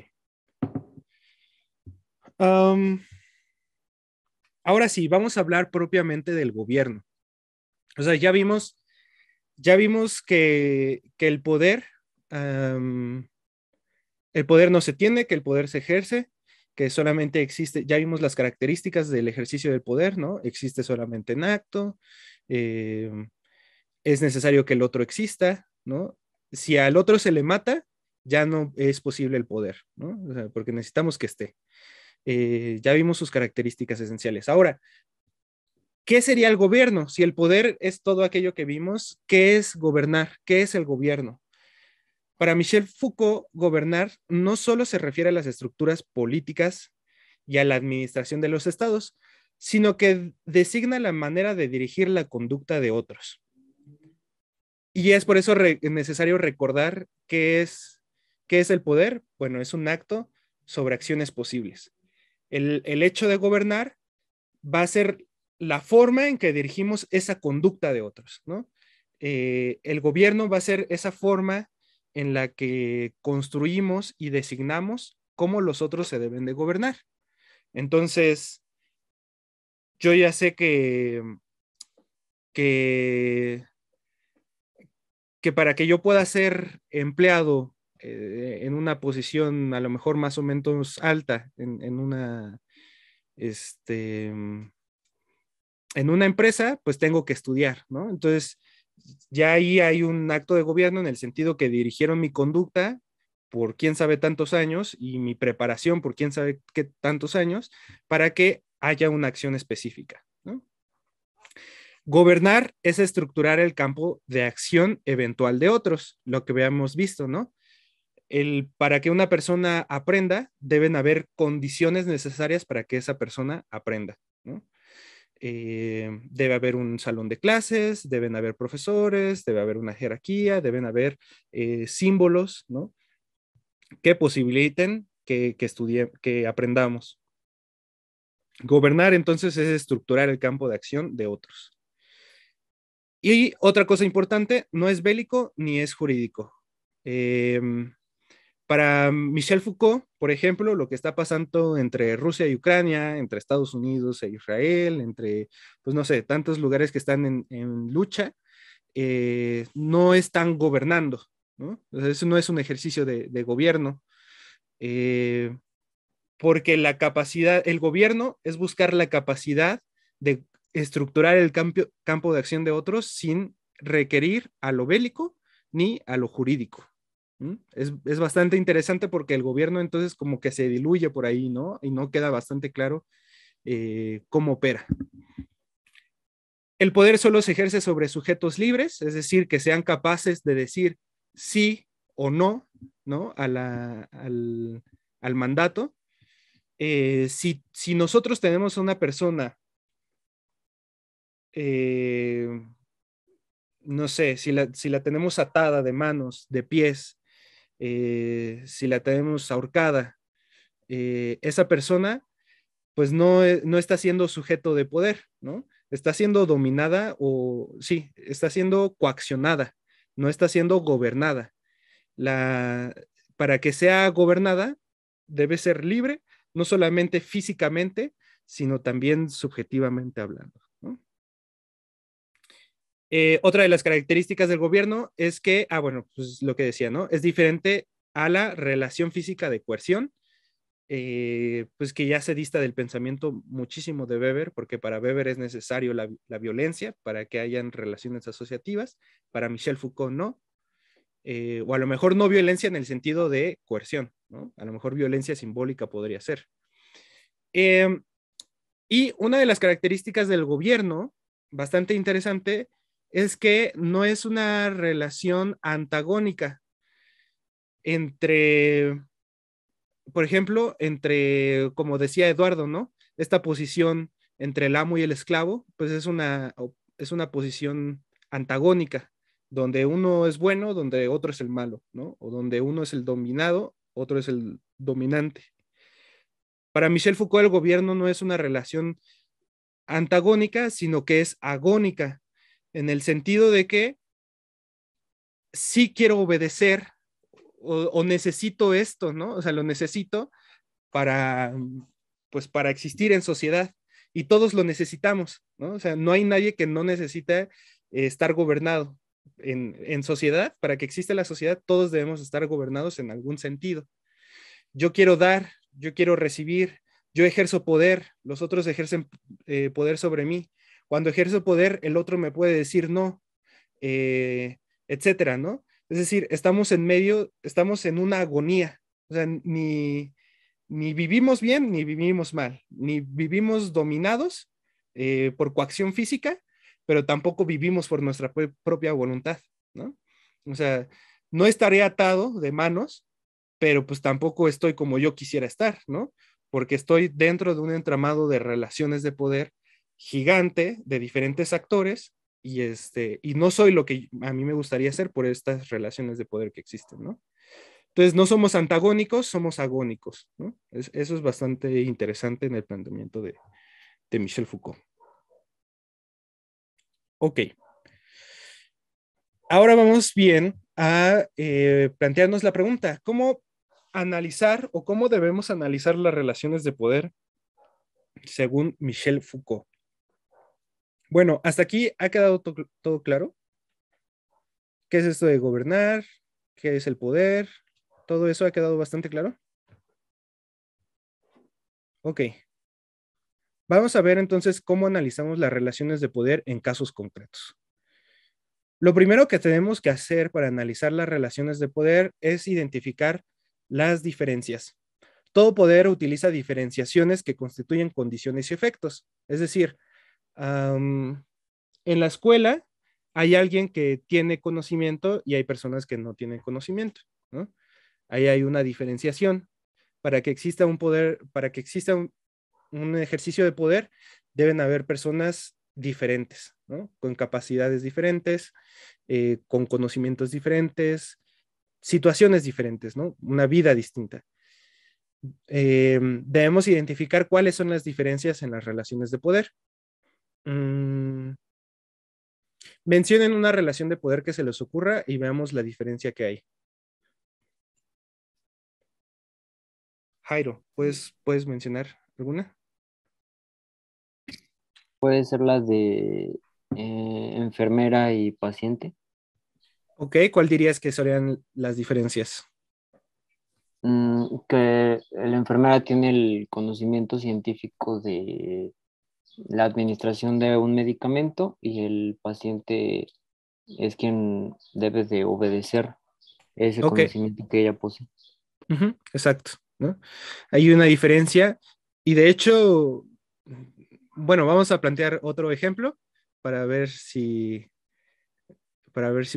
[SPEAKER 1] Um, ahora sí, vamos a hablar propiamente del gobierno. O sea, ya vimos que el poder no se tiene, que el poder se ejerce, que solamente existe, ya vimos las características del ejercicio del poder, ¿no? Existe solamente en acto, eh, es necesario que el otro exista, ¿no? Si al otro se le mata, ya no es posible el poder, ¿no? O sea, porque necesitamos que esté. Ya vimos sus características esenciales. Ahora, ¿qué sería el gobierno? Si el poder es todo aquello que vimos, ¿qué es gobernar? ¿Qué es el gobierno? Para Michel Foucault, gobernar no solo se refiere a las estructuras políticas y a la administración de los estados, sino que designa la manera de dirigir la conducta de otros. Y es por eso necesario recordar qué es el poder. Bueno, es un acto sobre acciones posibles. El hecho de gobernar va a ser la forma en que dirigimos esa conducta de otros, ¿no? El gobierno va a ser esa forma en la que construimos y designamos cómo los otros se deben de gobernar. Entonces, yo ya sé que, que para que yo pueda ser empleado en una posición a lo mejor más o menos alta en una, en una empresa, pues tengo que estudiar, ¿no? Entonces, ya ahí hay un acto de gobierno en el sentido que dirigieron mi conducta por quién sabe tantos años y mi preparación por quién sabe qué tantos años para que haya una acción específica, ¿no? Gobernar es estructurar el campo de acción eventual de otros, lo que habíamos visto, ¿no? Para que una persona aprenda, deben haber condiciones necesarias para que esa persona aprenda, ¿no? Debe haber un salón de clases, deben haber profesores, debe haber una jerarquía, deben haber símbolos, ¿no? Que posibiliten que aprendamos. Gobernar entonces es estructurar el campo de acción de otros. Y otra cosa importante, no es bélico ni es jurídico. Para Michel Foucault, por ejemplo, lo que está pasando entre Rusia y Ucrania, entre Estados Unidos e Israel, entre, pues no sé, tantos lugares que están en lucha, no están gobernando, ¿no? O sea, eso no es un ejercicio de gobierno, porque la capacidad, el gobierno es buscar la capacidad de estructurar el campo de acción de otros sin requerir a lo bélico ni a lo jurídico. Es bastante interesante porque el gobierno entonces como que se diluye por ahí, ¿no? Y no queda bastante claro cómo opera. El poder solo se ejerce sobre sujetos libres, es decir, que sean capaces de decir sí o no, ¿no? Al mandato. Si nosotros tenemos a una persona, no sé, si la tenemos atada de manos, de pies, si la tenemos ahorcada, esa persona pues no está siendo sujeto de poder, ¿no? Está siendo dominada o sí, está siendo coaccionada, no está siendo gobernada. Para que sea gobernada debe ser libre, no solamente físicamente, sino también subjetivamente hablando, ¿no? Otra de las características del gobierno es que, bueno, pues lo que decía, ¿no? Es diferente a la relación física de coerción, pues que ya se dista del pensamiento muchísimo de Weber, porque para Weber es necesario la violencia para que hayan relaciones asociativas, para Michel Foucault no, o a lo mejor no violencia en el sentido de coerción, ¿no? A lo mejor violencia simbólica podría ser. Y una de las características del gobierno, bastante interesante, es que no es una relación antagónica entre, por ejemplo, entre, como decía Eduardo, ¿no? Esta posición entre el amo y el esclavo, pues es una posición antagónica, donde uno es bueno, donde otro es el malo, ¿no? O donde uno es el dominado, otro es el dominante. Para Michel Foucault, el gobierno no es una relación antagónica, sino que es agónica, en el sentido de que sí quiero obedecer o necesito esto, ¿no? O sea, lo necesito para, pues, para existir en sociedad y todos lo necesitamos, ¿no? O sea, no hay nadie que no necesite estar gobernado. En sociedad, para que exista la sociedad, todos debemos estar gobernados en algún sentido. Yo quiero dar, yo quiero recibir, yo ejerzo poder, los otros ejercen poder sobre mí. Cuando ejerzo poder, el otro me puede decir no, etcétera, ¿no? Es decir, estamos en medio, estamos en una agonía. O sea, ni vivimos bien ni vivimos mal, ni vivimos dominados por coacción física, pero tampoco vivimos por nuestra propia voluntad, ¿no? O sea, no estaré atado de manos, pero pues tampoco estoy como yo quisiera estar, ¿no? Porque estoy dentro de un entramado de relaciones de poder gigante de diferentes actores y no soy lo que a mí me gustaría ser por estas relaciones de poder que existen, ¿no? Entonces, no somos antagónicos, somos agónicos, ¿no? Eso es bastante interesante en el planteamiento de Michel Foucault. Ok. Ahora vamos bien a plantearnos la pregunta, ¿cómo analizar o cómo debemos analizar las relaciones de poder según Michel Foucault? Bueno, hasta aquí ha quedado todo claro. ¿Qué es esto de gobernar? ¿Qué es el poder? ¿Todo eso ha quedado bastante claro? Ok. Vamos a ver entonces cómo analizamos las relaciones de poder en casos concretos. Lo primero que tenemos que hacer para analizar las relaciones de poder es identificar las diferencias. Todo poder utiliza diferenciaciones que constituyen condiciones y efectos. Es decir, en la escuela hay alguien que tiene conocimiento y hay personas que no tienen conocimiento, ¿no? Ahí hay una diferenciación. Para que exista un poder, para que exista un ejercicio de poder, deben haber personas diferentes, ¿no? Con capacidades diferentes, con conocimientos diferentes, situaciones diferentes, ¿no? Una vida distinta. Debemos identificar cuáles son las diferencias en las relaciones de poder. Mencionen una relación de poder que se les ocurra y veamos la diferencia que hay. Jairo, ¿puedes mencionar alguna?
[SPEAKER 5] Puede ser la de enfermera y paciente.
[SPEAKER 1] Ok, ¿cuál dirías que serían las diferencias?
[SPEAKER 5] Que la enfermera tiene el conocimiento científico de la administración de un medicamento y el paciente es quien debe de obedecer ese
[SPEAKER 1] Ok,
[SPEAKER 5] conocimiento que ella posee.
[SPEAKER 1] exacto, ¿no? Hay una diferencia y de hecho, bueno, vamos a plantear otro ejemplo para ver si,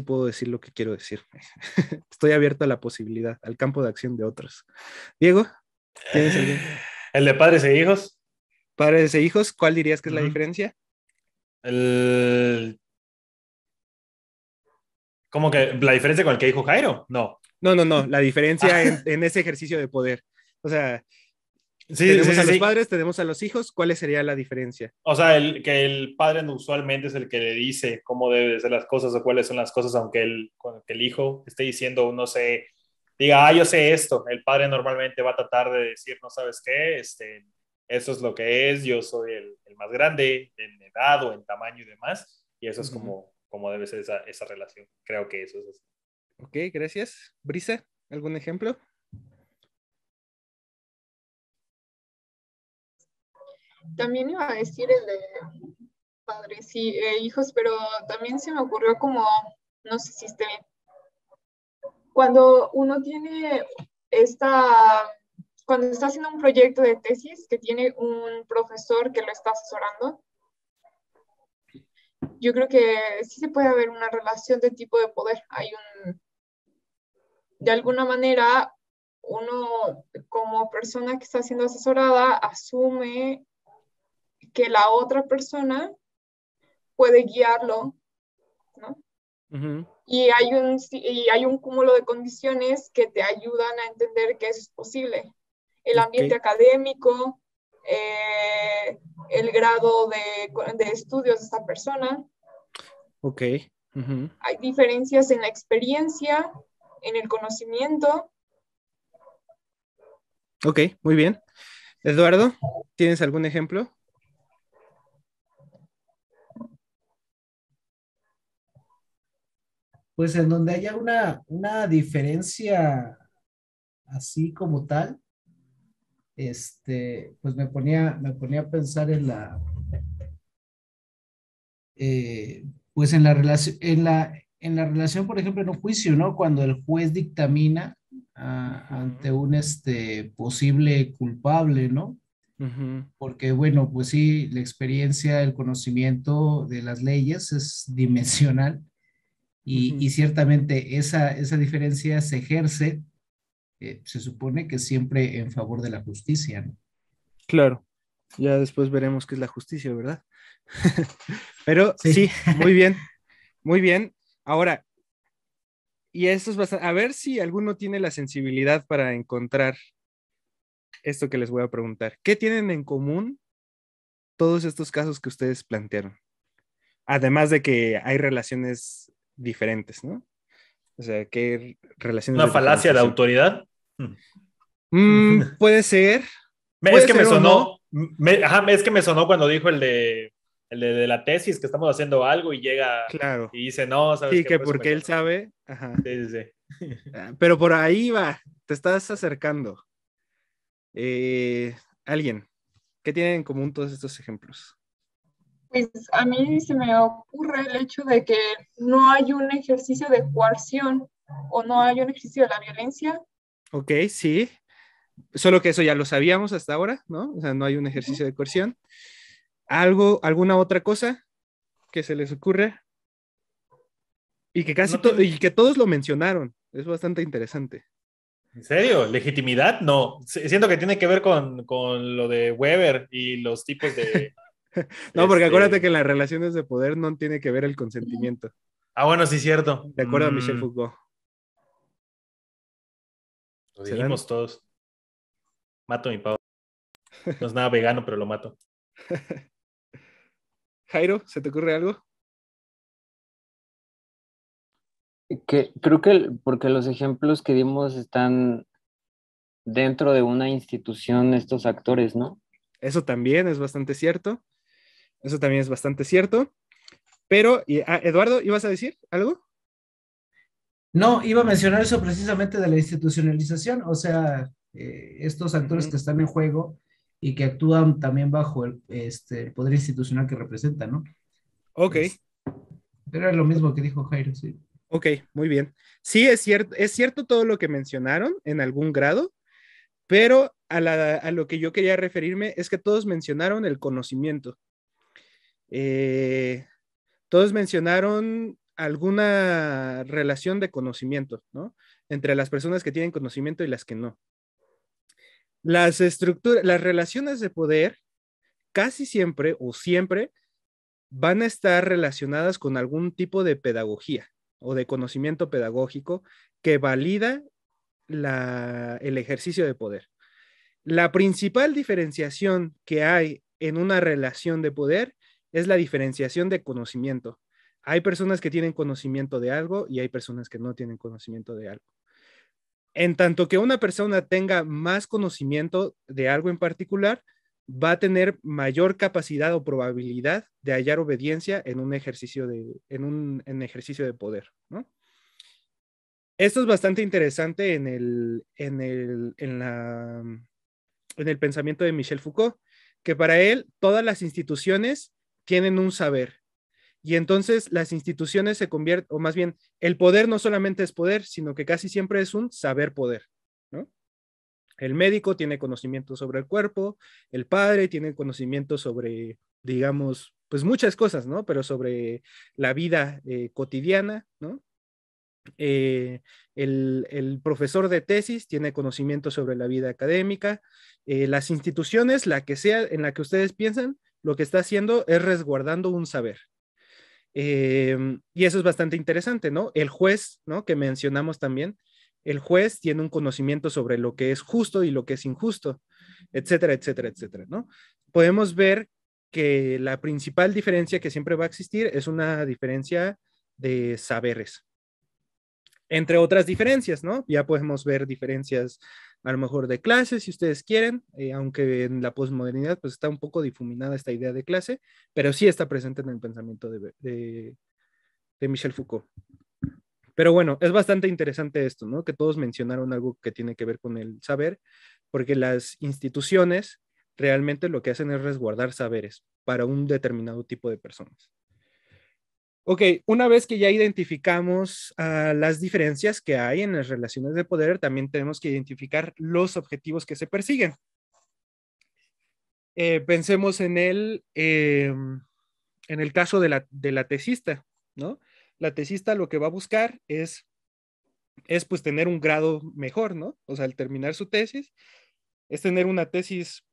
[SPEAKER 1] puedo decir lo que quiero decir. Estoy abierto a la posibilidad, al campo de acción de otros. Diego, ¿tienes algún?
[SPEAKER 3] El de padres e hijos.
[SPEAKER 1] Padres e hijos, ¿cuál dirías que es la
[SPEAKER 3] Ujú.
[SPEAKER 1] diferencia?
[SPEAKER 3] ¿Cómo que la diferencia con el que dijo Jairo? No.
[SPEAKER 1] No, la diferencia
[SPEAKER 3] Ah,
[SPEAKER 1] en ese ejercicio de poder. O sea,
[SPEAKER 3] sí, sí,
[SPEAKER 1] tenemos a
[SPEAKER 3] sí,
[SPEAKER 1] los
[SPEAKER 3] sí.
[SPEAKER 1] padres, tenemos a los hijos, ¿cuál sería la diferencia?
[SPEAKER 3] O sea, que el padre no usualmente es el que le dice cómo deben ser las cosas o cuáles son las cosas, aunque que el hijo esté diciendo, no sé, diga, yo sé esto. El padre normalmente va a tratar de decir, no sabes qué, eso es lo que es, yo soy el más grande en edad o en tamaño y demás. Y eso es
[SPEAKER 1] Ujú.
[SPEAKER 3] como debe ser esa relación. Creo que eso es así.
[SPEAKER 1] Ok, gracias. Brisa, ¿algún ejemplo?
[SPEAKER 4] También iba a decir el de padres y hijos, pero también se me ocurrió como, no sé si esté bien, cuando uno tiene cuando está haciendo un proyecto de tesis que tiene un profesor que lo está asesorando, yo creo que sí se puede haber una relación de tipo de poder. De alguna manera, uno como persona que está siendo asesorada asume que la otra persona puede guiarlo, ¿no?
[SPEAKER 1] Ujú.
[SPEAKER 4] Y hay un cúmulo de condiciones que te ayudan a entender que eso es posible. El
[SPEAKER 1] Ok,
[SPEAKER 4] ambiente académico, el grado de estudios de esta persona.
[SPEAKER 1] ok. Ujú.
[SPEAKER 4] Hay diferencias en la experiencia, en el conocimiento.
[SPEAKER 1] Ok, muy bien. Eduardo, ¿tienes algún ejemplo?
[SPEAKER 2] Pues en donde haya una diferencia así como tal, pues me ponía a pensar pues en la relación, en la relación, por ejemplo, en un juicio, ¿no? Cuando el juez dictamina ante
[SPEAKER 1] Ujú,
[SPEAKER 2] un posible culpable, ¿no?
[SPEAKER 1] ujú,
[SPEAKER 2] Porque, bueno, pues sí, la experiencia, el conocimiento de las leyes es dimensional y
[SPEAKER 1] ujú.
[SPEAKER 2] ciertamente esa diferencia se ejerce, se supone que siempre en favor de la justicia, ¿no?
[SPEAKER 1] Claro, ya después veremos qué es la justicia, ¿verdad? Pero
[SPEAKER 2] Sí.
[SPEAKER 1] sí, muy bien, muy bien. Ahora, y esto es bastante, a ver si alguno tiene la sensibilidad para encontrar esto que les voy a preguntar. ¿Qué tienen en común todos estos casos que ustedes plantearon? Además de que hay relaciones diferentes, ¿no? O sea, ¿qué relaciones
[SPEAKER 3] ¿Una
[SPEAKER 1] de
[SPEAKER 3] falacia de
[SPEAKER 1] diferenciación?
[SPEAKER 3] autoridad?
[SPEAKER 1] Puede ser,
[SPEAKER 3] Es que me
[SPEAKER 1] o no.
[SPEAKER 3] sonó, es que me sonó cuando dijo de la tesis, que estamos haciendo algo y llega
[SPEAKER 1] Claro.
[SPEAKER 3] y dice, no, ¿sabes
[SPEAKER 1] Sí,
[SPEAKER 3] qué?
[SPEAKER 1] que
[SPEAKER 3] Por eso me
[SPEAKER 1] porque él
[SPEAKER 3] contraté.
[SPEAKER 1] sabe. Ajá.
[SPEAKER 3] Sí, sí, sí.
[SPEAKER 1] Pero por ahí va. te estás acercando. Alguien, ¿qué tienen en común todos estos ejemplos?
[SPEAKER 4] Pues a mí se me ocurre el hecho de que no hay un ejercicio de coerción o no hay un ejercicio de la violencia.
[SPEAKER 1] Ok, sí. Solo que eso ya lo sabíamos hasta ahora, ¿no? O sea, no hay un ejercicio de coerción. ¿Alguna otra cosa que se les ocurra? Y que y que todos lo mencionaron. Es bastante interesante.
[SPEAKER 3] ¿En serio? ¿Legitimidad? No. Siento que tiene que ver con lo de Weber y los tipos de...
[SPEAKER 1] No, porque acuérdate que en las relaciones de poder no tiene que ver el consentimiento.
[SPEAKER 3] Ah, bueno, sí, cierto.
[SPEAKER 1] De acuerdo a Michel Foucault.
[SPEAKER 3] Lo dijimos todos. Mato a mi pavo. No es nada vegano, pero lo mato.
[SPEAKER 1] Jairo, ¿se te ocurre algo?
[SPEAKER 5] Creo que porque los ejemplos que dimos están dentro de una institución, estos actores, ¿no?
[SPEAKER 1] Eso también es bastante cierto. Eso también es bastante cierto. Pero, Eduardo, ¿ibas a decir algo?
[SPEAKER 2] No, iba a mencionar eso precisamente de la institucionalización, o sea, estos actores que están en juego y que actúan también bajo el poder institucional que representan, ¿no?
[SPEAKER 1] Ok.
[SPEAKER 2] Pero es lo mismo que dijo Jairo, sí.
[SPEAKER 1] Ok, muy bien. Sí, es cierto todo lo que mencionaron en algún grado, pero a lo que yo quería referirme es que todos mencionaron el conocimiento. Todos mencionaron alguna relación de conocimiento, ¿no? Entre las personas que tienen conocimiento y las que no. Las relaciones de poder casi siempre o siempre van a estar relacionadas con algún tipo de pedagogía o de conocimiento pedagógico que valida el ejercicio de poder. La principal diferenciación que hay en una relación de poder es la diferenciación de conocimiento. Hay personas que tienen conocimiento de algo y hay personas que no tienen conocimiento de algo. En tanto que una persona tenga más conocimiento de algo en particular, va a tener mayor capacidad o probabilidad de hallar obediencia en un ejercicio de poder, ¿no? Esto es bastante interesante en el pensamiento de Michel Foucault, que para él todas las instituciones tienen un saber. Y entonces las instituciones se convierten, o más bien, el poder no solamente es poder, sino que casi siempre es un saber poder, ¿no? El médico tiene conocimiento sobre el cuerpo, el padre tiene conocimiento sobre, digamos, pues muchas cosas, ¿no? Pero sobre la vida cotidiana, ¿no? El profesor de tesis tiene conocimiento sobre la vida académica. Las instituciones, la que sea en la que ustedes piensan, lo que está haciendo es resguardando un saber. Y eso es bastante interesante, ¿no? El juez, ¿no? Que mencionamos también, el juez tiene un conocimiento sobre lo que es justo y lo que es injusto, etcétera, etcétera, etcétera, ¿no? Podemos ver que la principal diferencia que siempre va a existir es una diferencia de saberes. Entre otras diferencias, ¿no? Ya podemos ver diferencias a lo mejor de clase, si ustedes quieren, aunque en la posmodernidad pues está un poco difuminada esta idea de clase, pero sí está presente en el pensamiento de Michel Foucault. Pero bueno, es bastante interesante esto, ¿no? Que todos mencionaron algo que tiene que ver con el saber, porque las instituciones realmente lo que hacen es resguardar saberes para un determinado tipo de personas. Ok, una vez que ya identificamos las diferencias que hay en las relaciones de poder, también tenemos que identificar los objetivos que se persiguen. Pensemos en el caso de la tesista, ¿no? La tesista lo que va a buscar es pues tener un grado mejor, ¿no? O sea, al terminar su tesis, es tener una tesis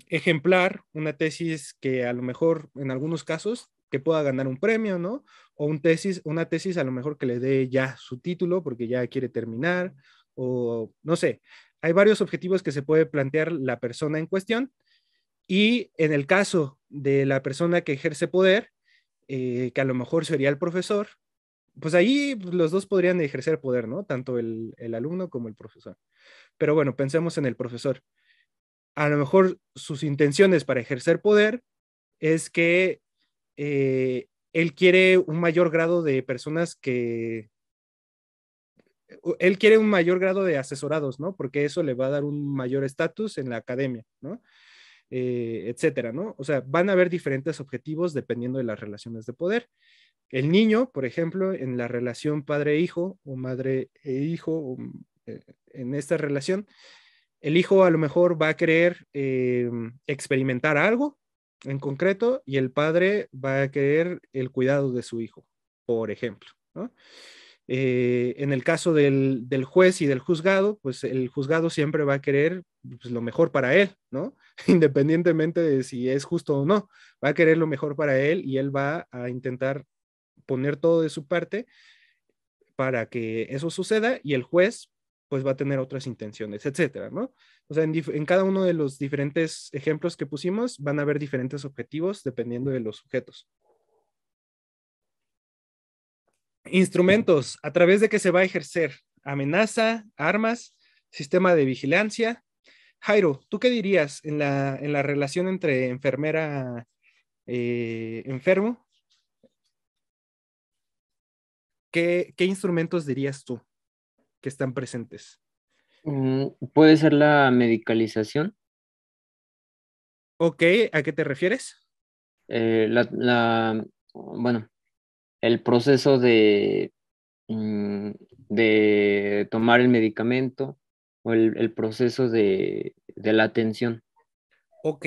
[SPEAKER 1] ejemplar, una tesis que a lo mejor en algunos casos que pueda ganar un premio, ¿no? O una tesis a lo mejor que le dé ya su título porque ya quiere terminar, o no sé, hay varios objetivos que se puede plantear la persona en cuestión, y en el caso de la persona que ejerce poder, que a lo mejor sería el profesor, pues ahí los dos podrían ejercer poder, ¿no? Tanto el alumno como el profesor. Pero bueno, pensemos en el profesor. A lo mejor sus intenciones para ejercer poder es que él quiere un mayor grado de personas que él quiere un mayor grado de asesorados, ¿no? Porque eso le va a dar un mayor estatus en la academia, ¿no? Etcétera, ¿no? O sea, van a haber diferentes objetivos dependiendo de las relaciones de poder. El niño, por ejemplo, en la relación padre-hijo o madre e hijo, en esta relación, el hijo a lo mejor va a querer experimentar algo en concreto y el padre va a querer el cuidado de su hijo, por ejemplo, ¿no? En el caso del juez y del juzgado, pues el juzgado siempre va a querer pues, lo mejor para él, ¿no? Independientemente de si es justo o no, va a querer lo mejor para él y él va a intentar poner todo de su parte para que eso suceda y el juez pues va a tener otras intenciones, etcétera, ¿no? O sea, en cada uno de los diferentes ejemplos que pusimos van a haber diferentes objetivos dependiendo de los sujetos. Instrumentos, a través de que se va a ejercer amenaza, armas, sistema de vigilancia. Jairo, ¿tú qué dirías en la relación entre enfermera enfermo? ¿Qué instrumentos dirías tú que están presentes?
[SPEAKER 5] Puede ser la medicalización,
[SPEAKER 1] Ok, ¿a qué te refieres?
[SPEAKER 5] bueno, el proceso de tomar el medicamento o el proceso de la atención.
[SPEAKER 1] Ok,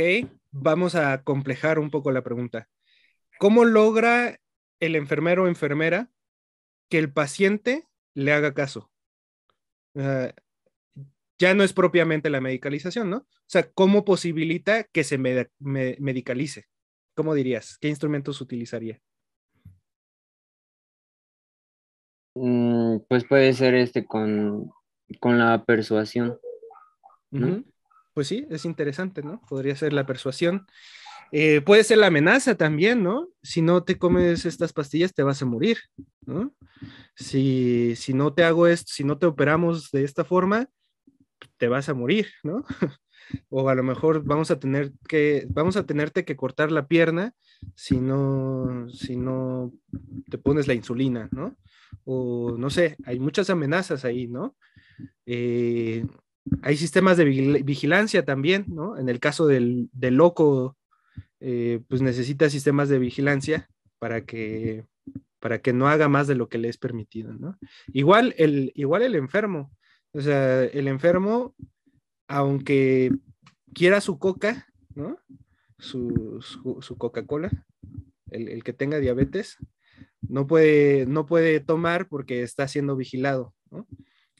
[SPEAKER 1] vamos a complejar un poco la pregunta. ¿Cómo logra el enfermero o enfermera que el paciente le haga caso? Uh, ya no es propiamente la medicalización, ¿no? O sea, ¿cómo posibilita que se medicalice? ¿Cómo dirías? ¿Qué instrumentos utilizaría?
[SPEAKER 5] Pues puede ser con la persuasión, ¿no?
[SPEAKER 1] Pues sí, es interesante, ¿no? Podría ser la persuasión. Puede ser la amenaza también, ¿no? Si no te comes estas pastillas, te vas a morir, ¿no? Si no te hago esto, si no te operamos de esta forma, te vas a morir, ¿no? O a lo mejor vamos a tenerte que cortar la pierna si no te pones la insulina, ¿no? O no sé, hay muchas amenazas ahí, ¿no? Hay sistemas de vigilancia también, ¿no? En el caso del loco, pues necesita sistemas de vigilancia para que, para que no haga más de lo que le es permitido, ¿no? Igual el enfermo, o sea, el enfermo, aunque quiera su coca, ¿no? Su Coca-Cola, el que tenga diabetes, no puede tomar porque está siendo vigilado, ¿no?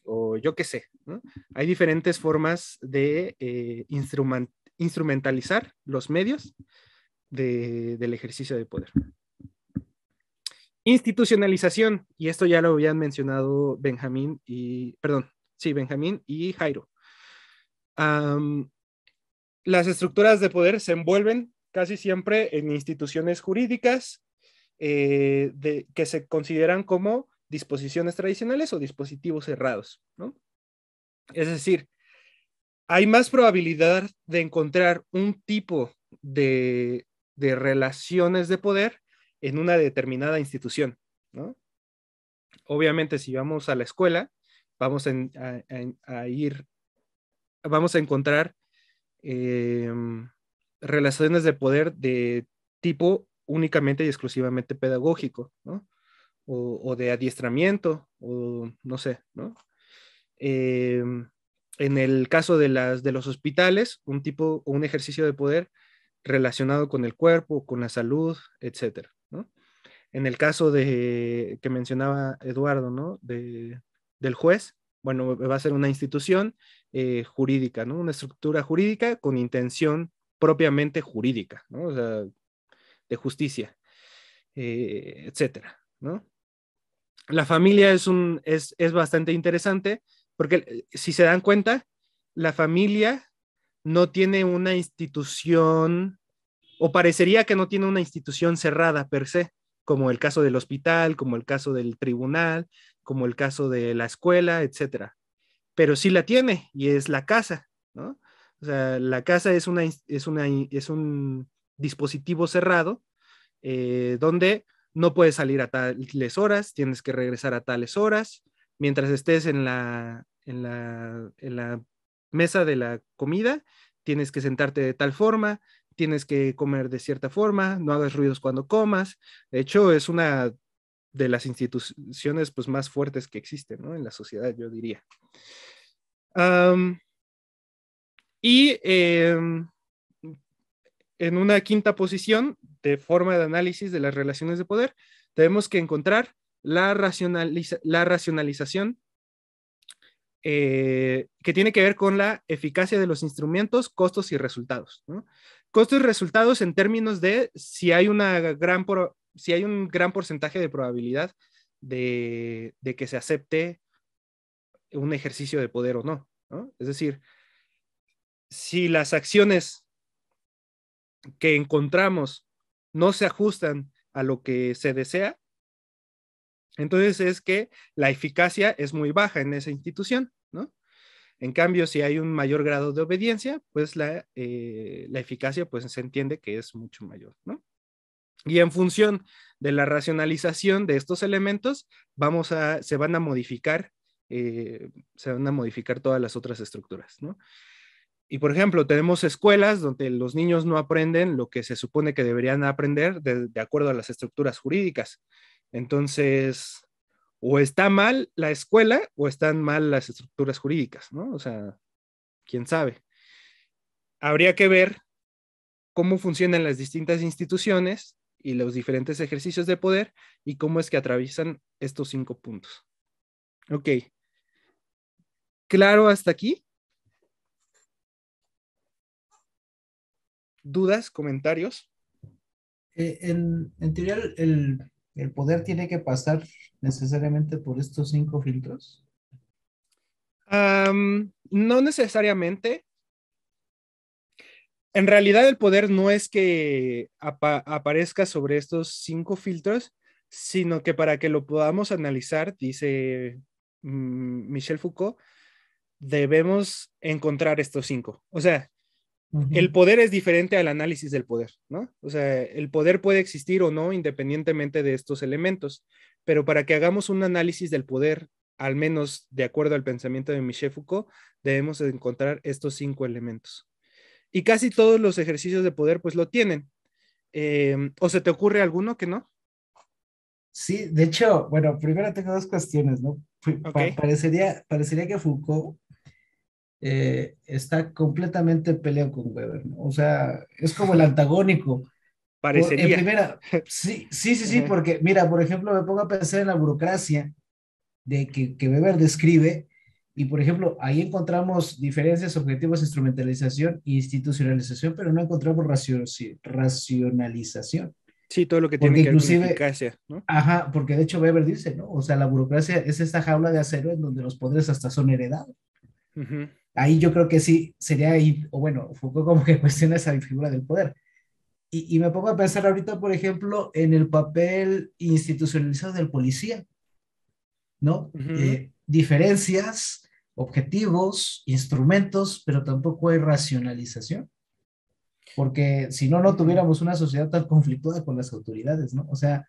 [SPEAKER 1] O yo qué sé, ¿no? Hay diferentes formas de instrumentalizar los medios del ejercicio de poder. Institucionalización, y esto ya lo habían mencionado Benjamín y Jairo. Las estructuras de poder se envuelven casi siempre en instituciones jurídicas que se consideran como disposiciones tradicionales o dispositivos cerrados, ¿no? Es decir, hay más probabilidad de encontrar un tipo de relaciones de poder en una determinada institución, ¿no? Obviamente, si vamos a la escuela, vamos vamos a encontrar relaciones de poder de tipo únicamente y exclusivamente pedagógico, ¿no? O de adiestramiento, o no sé, ¿no? En el caso de los hospitales, un ejercicio de poder relacionado con el cuerpo, con la salud, etcétera, ¿no? En el caso que mencionaba Eduardo, ¿no? Del juez, bueno, va a ser una institución jurídica, ¿no? Una estructura jurídica con intención propiamente jurídica, ¿no? O sea, de justicia, etcétera, ¿no? La familia es bastante interesante porque si se dan cuenta, la familia no tiene una institución, o parecería que no tiene una institución cerrada per se, como el caso del hospital, como el caso del tribunal, como el caso de la escuela, etcétera. Pero sí la tiene y es la casa, ¿no? O sea, la casa es un dispositivo cerrado donde no puedes salir a tales horas, tienes que regresar a tales horas, mientras estés en la mesa de la comida, tienes que sentarte de tal forma, tienes que comer de cierta forma, no hagas ruidos cuando comas. De hecho, es una de las instituciones pues, más fuertes que existen, ¿no? En la sociedad, yo diría. Y en una quinta posición de forma de análisis de las relaciones de poder, tenemos que encontrar la racionalización que tiene que ver con la eficacia de los instrumentos, costos y resultados, ¿no? Costos y resultados en términos de si hay un gran porcentaje de probabilidad de que se acepte un ejercicio de poder o no, ¿no? Es decir, si las acciones que encontramos no se ajustan a lo que se desea, entonces es que la eficacia es muy baja en esa institución, ¿no? En cambio, si hay un mayor grado de obediencia, pues la eficacia pues se entiende que es mucho mayor, ¿no? Y en función de la racionalización de estos elementos, se van a modificar todas las otras estructuras, ¿no? Y por ejemplo, tenemos escuelas donde los niños no aprenden lo que se supone que deberían aprender de acuerdo a las estructuras jurídicas. Entonces, o está mal la escuela o están mal las estructuras jurídicas, ¿no? O sea, quién sabe. Habría que ver cómo funcionan las distintas instituciones y los diferentes ejercicios de poder y cómo es que atraviesan estos 5 puntos. Ok. ¿Claro hasta aquí? ¿Dudas? ¿Comentarios?
[SPEAKER 2] En teoría, el poder tiene que pasar necesariamente por estos 5 filtros.
[SPEAKER 1] No necesariamente. En realidad el poder no es que aparezca sobre estos 5 filtros, sino que para que lo podamos analizar, dice Michel Foucault, debemos encontrar estos 5. O sea, el poder es diferente al análisis del poder, ¿no? O sea, el poder puede existir o no independientemente de estos elementos, pero para que hagamos un análisis del poder, al menos de acuerdo al pensamiento de Michel Foucault, debemos encontrar estos 5 elementos. Y casi todos los ejercicios de poder pues lo tienen. ¿O se te ocurre alguno que no?
[SPEAKER 2] Sí, de hecho, bueno, primero tengo 2 cuestiones, ¿no?
[SPEAKER 1] Okay.
[SPEAKER 2] Parecería que Foucault está completamente peleado con Weber, ¿no? O sea, es como el antagónico. En
[SPEAKER 1] Parecería.
[SPEAKER 2] primera, sí, porque mira, por ejemplo, me pongo a pensar en la burocracia de que Weber describe, y por ejemplo, ahí encontramos diferencias, objetivos, instrumentalización e institucionalización, pero no encontramos racionalización.
[SPEAKER 1] Sí, todo lo que tiene
[SPEAKER 2] Porque
[SPEAKER 1] que ver con
[SPEAKER 2] inclusive,
[SPEAKER 1] eficacia, ¿no?
[SPEAKER 2] ajá, porque de hecho Weber dice, ¿no? O sea, la burocracia es esta jaula de acero en donde los poderes hasta son heredados.
[SPEAKER 1] Uh-huh.
[SPEAKER 2] Ahí yo creo que sí sería ahí, o bueno, Foucault como que cuestiona esa figura del poder. Y me pongo a pensar ahorita, por ejemplo, en el papel institucionalizado del policía, ¿no?
[SPEAKER 1] Uh-huh.
[SPEAKER 2] Diferencias, objetivos, instrumentos, pero tampoco hay racionalización. Porque si no, no tuviéramos una sociedad tan conflictuada con las autoridades, ¿no? O sea,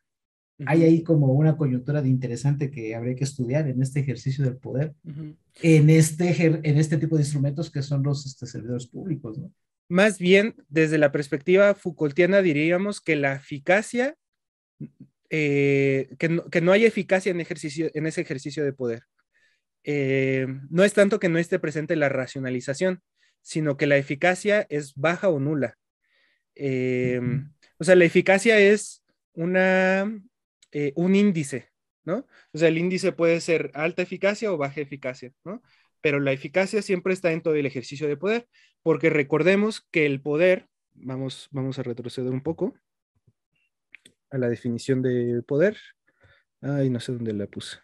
[SPEAKER 2] hay ahí como una coyuntura de interesante que habría que estudiar en este ejercicio del poder,
[SPEAKER 1] Uh-huh.
[SPEAKER 2] en este tipo de instrumentos que son los servidores públicos, ¿no?
[SPEAKER 1] Más bien, desde la perspectiva Foucaultiana, diríamos que la eficacia, que no hay eficacia en ese ejercicio de poder. No es tanto que no esté presente la racionalización, sino que la eficacia es baja o nula. O sea, la eficacia es un índice, ¿no? O sea, el índice puede ser alta eficacia o baja eficacia, ¿no? Pero la eficacia siempre está en todo el ejercicio de poder, porque recordemos que el poder, vamos a retroceder un poco a la definición de poder. Ay, no sé dónde la puse.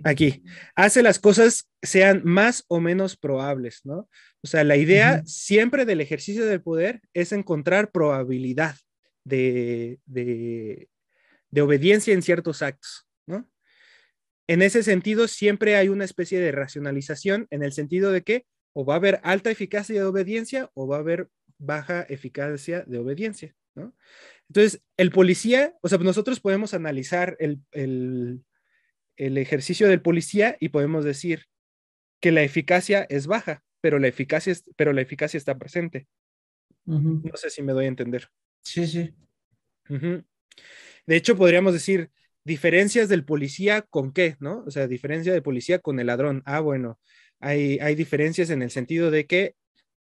[SPEAKER 1] Aquí. Hace las cosas sean más o menos probables, ¿no? O sea, la idea siempre del ejercicio del poder es encontrar probabilidad de obediencia en ciertos actos, ¿no? En ese sentido, siempre hay una especie de racionalización en el sentido de que o va a haber alta eficacia de obediencia o va a haber baja eficacia de obediencia, ¿no? Entonces, el policía, o sea, nosotros podemos analizar el ejercicio del policía y podemos decir que la eficacia es baja, pero pero la eficacia está presente.
[SPEAKER 2] Ujú.
[SPEAKER 1] No sé si me doy a entender.
[SPEAKER 2] Sí, sí.
[SPEAKER 1] Ujú. De hecho, podríamos decir diferencias del policía con qué, ¿no? O sea, diferencia del policía con el ladrón. Ah, bueno, hay diferencias en el sentido de que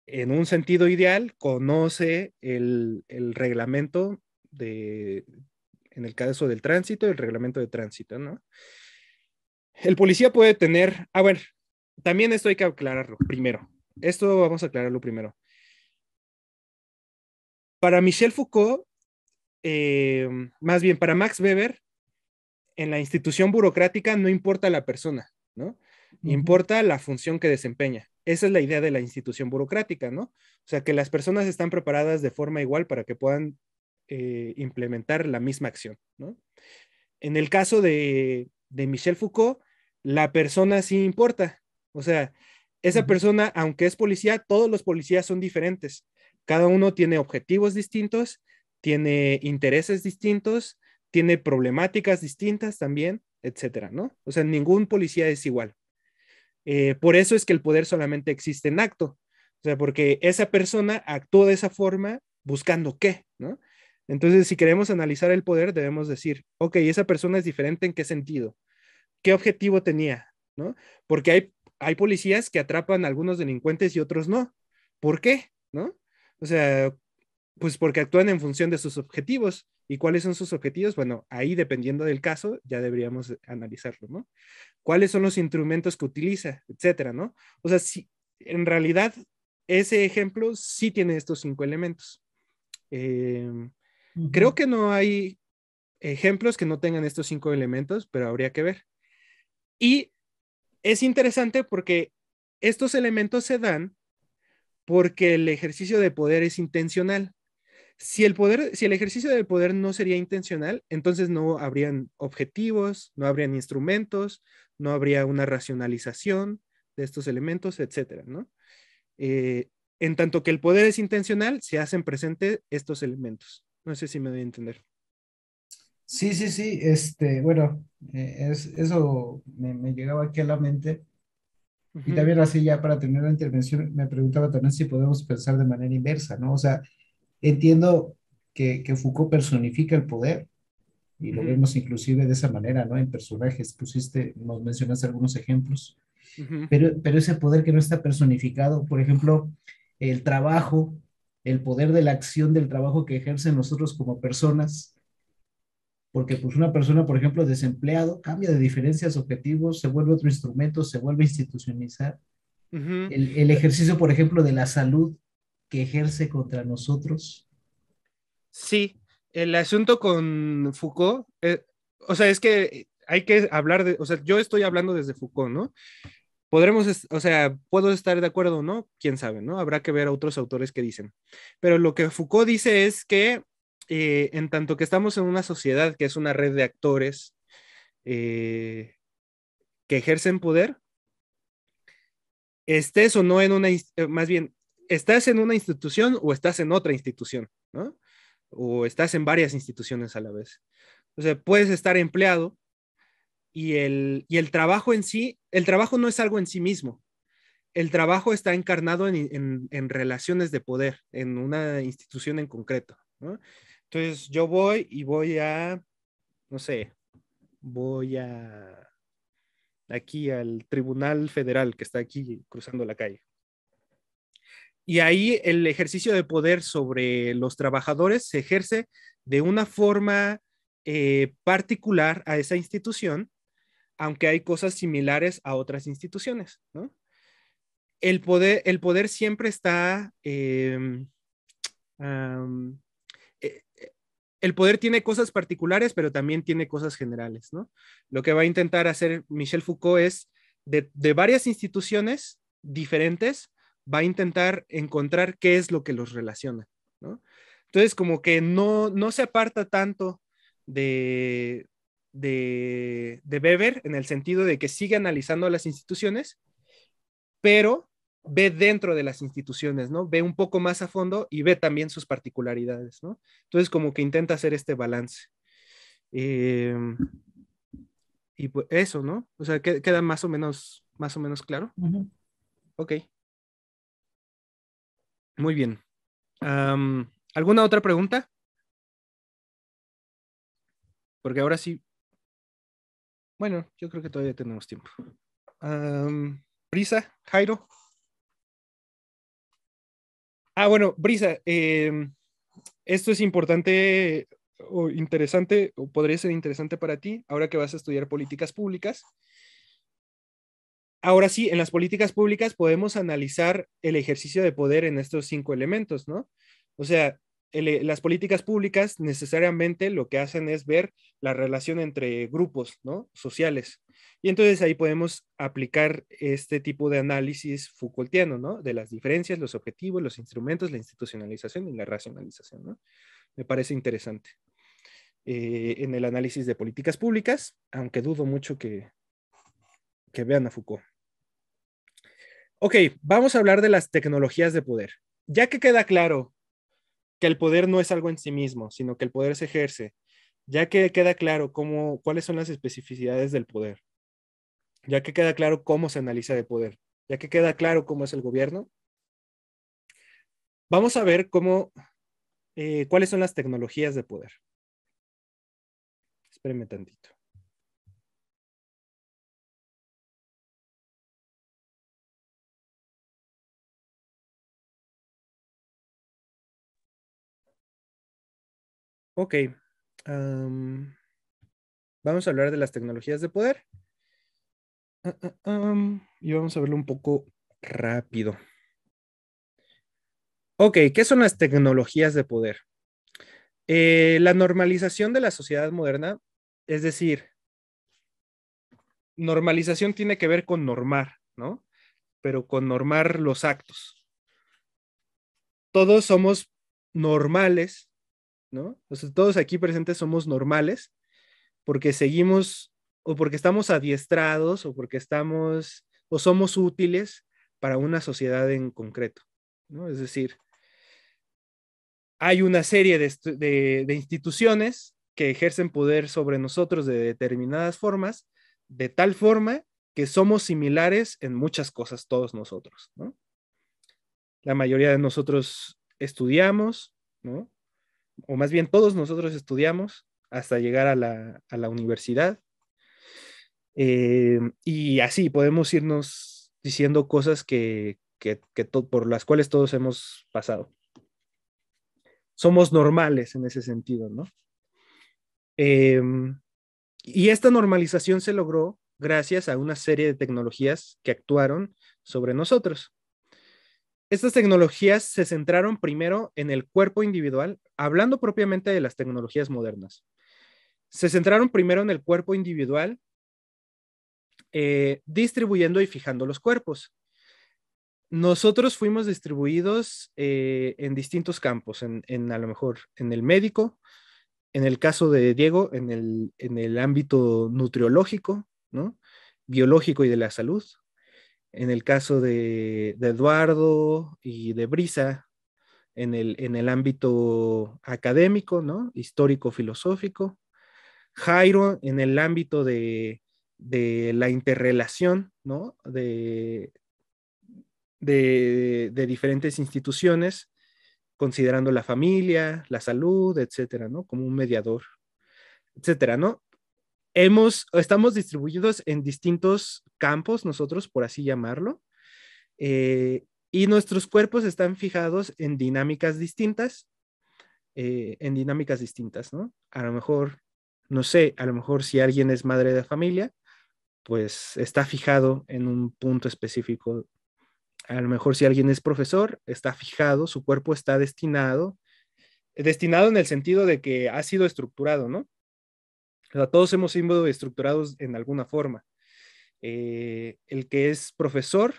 [SPEAKER 1] en un sentido ideal conoce el reglamento en el caso del tránsito, el reglamento de tránsito, ¿no? El policía puede tener, a ver, también esto hay que aclararlo primero. Esto vamos a aclararlo primero. Para Michel Foucault, más bien para Max Weber, en la institución burocrática no importa la persona, ¿no?
[SPEAKER 2] Ujú.
[SPEAKER 1] Importa la función que desempeña. Esa es la idea de la institución burocrática, ¿no? O sea, que las personas están preparadas de forma igual para que puedan implementar la misma acción, ¿no? En el caso de Michel Foucault, la persona sí importa. O sea, esa
[SPEAKER 2] Ujú.
[SPEAKER 1] persona, aunque es policía, todos los policías son diferentes. Cada uno tiene objetivos distintos, tiene intereses distintos, tiene problemáticas distintas también, etcétera, ¿no? O sea, ningún policía es igual. Por eso es que el poder solamente existe en acto. O sea, porque esa persona actuó de esa forma buscando qué, ¿no? Entonces, si queremos analizar el poder, debemos decir, ok, esa persona es diferente en qué sentido, qué objetivo tenía, ¿no? Porque hay policías que atrapan a algunos delincuentes y otros no. ¿Por qué? ¿No? O sea, pues porque actúan en función de sus objetivos. ¿Y cuáles son sus objetivos? Bueno, ahí dependiendo del caso, ya deberíamos analizarlo, ¿no? ¿Cuáles son los instrumentos que utiliza, etcétera, ¿no? O sea, si, en realidad, ese ejemplo sí tiene estos 5 elementos. Eh,
[SPEAKER 2] Ujú.
[SPEAKER 1] Creo que no hay ejemplos que no tengan estos 5 elementos, pero habría que ver. Y es interesante porque estos elementos se dan porque el ejercicio de poder es intencional. Si el ejercicio del poder no sería intencional, entonces no habrían objetivos, no habrían instrumentos, no habría una racionalización de estos elementos, etcétera, ¿no? Eh, en tanto que el poder es intencional, se hacen presentes estos elementos. No sé si me doy a entender.
[SPEAKER 2] Sí, sí, sí, bueno, eso me llegaba aquí a la mente. Y
[SPEAKER 1] Ujú,
[SPEAKER 2] también así ya para terminar la intervención, me preguntaba también si podemos pensar de manera inversa, ¿no? O sea, entiendo que Foucault personifica el poder y lo
[SPEAKER 1] ujú,
[SPEAKER 2] vemos inclusive de esa manera, ¿no? En personajes, nos mencionaste algunos ejemplos,
[SPEAKER 1] ujú.
[SPEAKER 2] pero ese poder que no está personificado, por ejemplo, el trabajo, el poder de la acción del trabajo que ejercen nosotros como personas, porque pues una persona, por ejemplo, desempleado, cambia de diferencias, objetivos, se vuelve otro instrumento, se vuelve a institucionalizar.
[SPEAKER 1] Ujú.
[SPEAKER 2] El ejercicio, por ejemplo, de la salud que ejerce contra nosotros.
[SPEAKER 1] Sí, el asunto con Foucault, o sea, es que hay que hablar de, o sea, yo estoy hablando desde Foucault, ¿no? O sea, puedo estar de acuerdo o no, quién sabe, ¿no? Habrá que ver a otros autores que dicen. Pero lo que Foucault dice es que en tanto que estamos en una sociedad que es una red de actores eh, que ejercen poder, estés o no en más bien, estás en una institución o estás en otra institución, ¿no? O estás en varias instituciones a la vez. O sea, puedes estar empleado y el trabajo en sí, el trabajo no es algo en sí mismo. El trabajo está encarnado en relaciones de poder, en una institución en concreto, ¿no? Entonces yo voy a, no sé, voy a aquí al Tribunal Federal que está aquí cruzando la calle. Y ahí el ejercicio de poder sobre los trabajadores se ejerce de una forma particular a esa institución, aunque hay cosas similares a otras instituciones, ¿no? El poder siempre está, um, eh, el poder tiene cosas particulares, pero también tiene cosas generales, ¿no? Lo que va a intentar hacer Michel Foucault es, de varias instituciones diferentes, va a intentar encontrar qué es lo que los relaciona, ¿no? Entonces, como que no se aparta tanto de, de Weber en el sentido de que sigue analizando las instituciones, pero ve dentro de las instituciones, ¿no? Ve un poco más a fondo y ve también sus particularidades, ¿no? Entonces, como que intenta hacer este balance. Eh, Y pues eso, ¿no? O sea, queda más o menos claro.
[SPEAKER 2] Ujú.
[SPEAKER 1] Ok, muy bien. ¿Alguna otra pregunta? Porque ahora sí, bueno, yo creo que todavía tenemos tiempo. Brisa, Jairo. Bueno, Brisa, esto es importante o interesante, o podría ser interesante para ti, ahora que vas a estudiar políticas públicas. Ahora sí, en las políticas públicas podemos analizar el ejercicio de poder en estos 5 elementos, ¿no? O sea, las políticas públicas necesariamente lo que hacen es ver la relación entre grupos, ¿no? Sociales. Y entonces ahí podemos aplicar este tipo de análisis Foucaultiano, ¿no? De las diferencias, los objetivos, los instrumentos, la institucionalización y la racionalización, ¿no? Me parece interesante. En el análisis de políticas públicas, aunque dudo mucho que vean a Foucault. Ok, vamos a hablar de las tecnologías de poder. Ya que queda claro que el poder no es algo en sí mismo, sino que el poder se ejerce, ya que queda claro cuáles son las especificidades del poder, ya que queda claro cómo se analiza el poder, ya que queda claro cómo es el gobierno, vamos a ver cuáles son las tecnologías de poder. Espérenme tantito. Ok. Vamos a hablar de las tecnologías de poder. Y vamos a verlo un poco rápido. Ok, ¿qué son las tecnologías de poder? La normalización de la sociedad moderna, es decir, normalización tiene que ver con normar, ¿no? Pero con normar los actos. Todos somos normales, ¿no? O sea, todos aquí presentes somos normales porque seguimos o porque estamos adiestrados o porque estamos o somos útiles para una sociedad en concreto, ¿no? Es decir, hay una serie de instituciones que ejercen poder sobre nosotros de determinadas formas, de tal forma que somos similares en muchas cosas todos nosotros, ¿no? La mayoría de nosotros estudiamos, ¿no? O más bien todos nosotros estudiamos hasta llegar a la universidad. Y así podemos irnos diciendo cosas por las cuales todos hemos pasado. Somos normales en ese sentido, ¿no? Eh, y esta normalización se logró gracias a una serie de tecnologías que actuaron sobre nosotros. Estas tecnologías se centraron primero en el cuerpo individual, hablando propiamente de las tecnologías modernas. Se centraron primero en el cuerpo individual, distribuyendo y fijando los cuerpos. Nosotros fuimos distribuidos en distintos campos, a lo mejor en el médico, en el caso de Diego, en el ámbito nutriológico, ¿no? Biológico y de la salud. En el caso de Eduardo y de Brisa, en el ámbito académico, ¿no? Histórico, filosófico. Jairo, en el ámbito de la interrelación, ¿no? De diferentes instituciones, considerando la familia, la salud, etcétera, ¿no? Como un mediador, etcétera, ¿no? Estamos distribuidos en distintos campos, nosotros, por así llamarlo, y nuestros cuerpos están fijados en dinámicas distintas, ¿no? A lo mejor, no sé, a lo mejor si alguien es madre de familia, pues está fijado en un punto específico. A lo mejor si alguien es profesor, está fijado, su cuerpo está destinado en el sentido de que ha sido estructurado, ¿no? O sea, todos hemos sido estructurados en alguna forma. El que es profesor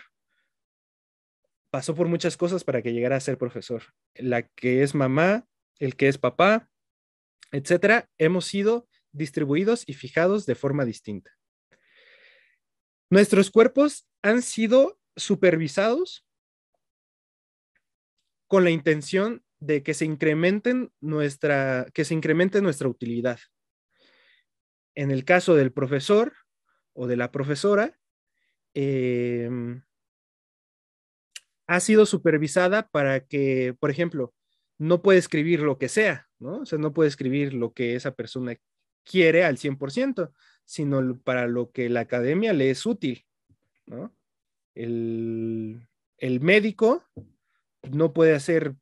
[SPEAKER 1] pasó por muchas cosas para que llegara a ser profesor. La que es mamá, el que es papá, etcétera, hemos sido distribuidos y fijados de forma distinta. Nuestros cuerpos han sido supervisados con la intención de que se incremente nuestra utilidad. En el caso del profesor, o de la profesora ha sido supervisada para que, por ejemplo, no puede escribir lo que sea, ¿no? O sea, no puede escribir lo que esa persona quiere al 100%, sino para lo que la academia le es útil, ¿no? El médico no puede hacer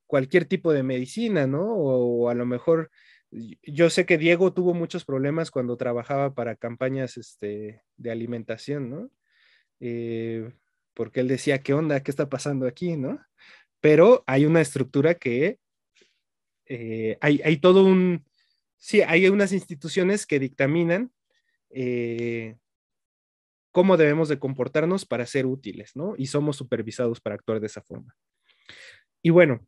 [SPEAKER 1] cualquier tipo de medicina, ¿no? O a lo mejor, yo sé que Diego tuvo muchos problemas cuando trabajaba para campañas de alimentación, ¿no? Porque él decía, ¿qué onda? ¿Qué está pasando aquí? ¿No? Pero hay una estructura que hay todo un, sí, hay unas instituciones que dictaminan cómo debemos de comportarnos para ser útiles, ¿no? Y somos supervisados para actuar de esa forma. Y bueno,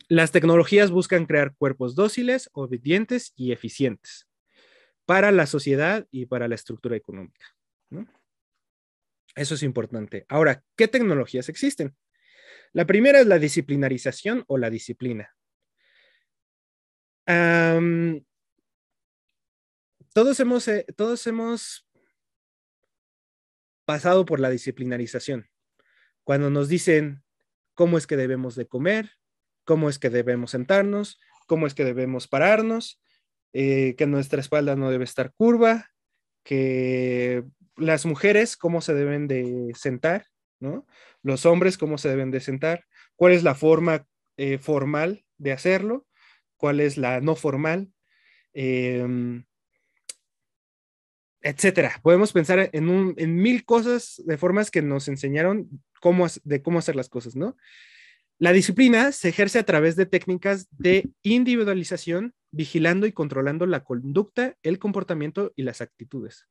[SPEAKER 1] las tecnologías buscan crear cuerpos dóciles, obedientes y eficientes para la sociedad y para la estructura económica, ¿no? Eso es importante. Ahora, ¿qué tecnologías existen? La primera es la disciplinarización o la disciplina. Todos hemos pasado por la disciplinarización. Cuando nos dicen cómo es que debemos de comer, cómo es que debemos sentarnos, cómo es que debemos pararnos, que nuestra espalda no debe estar curva, que las mujeres cómo se deben de sentar, ¿no? Los hombres cómo se deben de sentar, cuál es la forma formal de hacerlo, cuál es la no formal, etcétera. Podemos pensar en mil cosas de formas que nos enseñaron de cómo hacer las cosas, ¿no? La disciplina se ejerce a través de técnicas de individualización, vigilando y controlando la conducta, el comportamiento y las actitudes.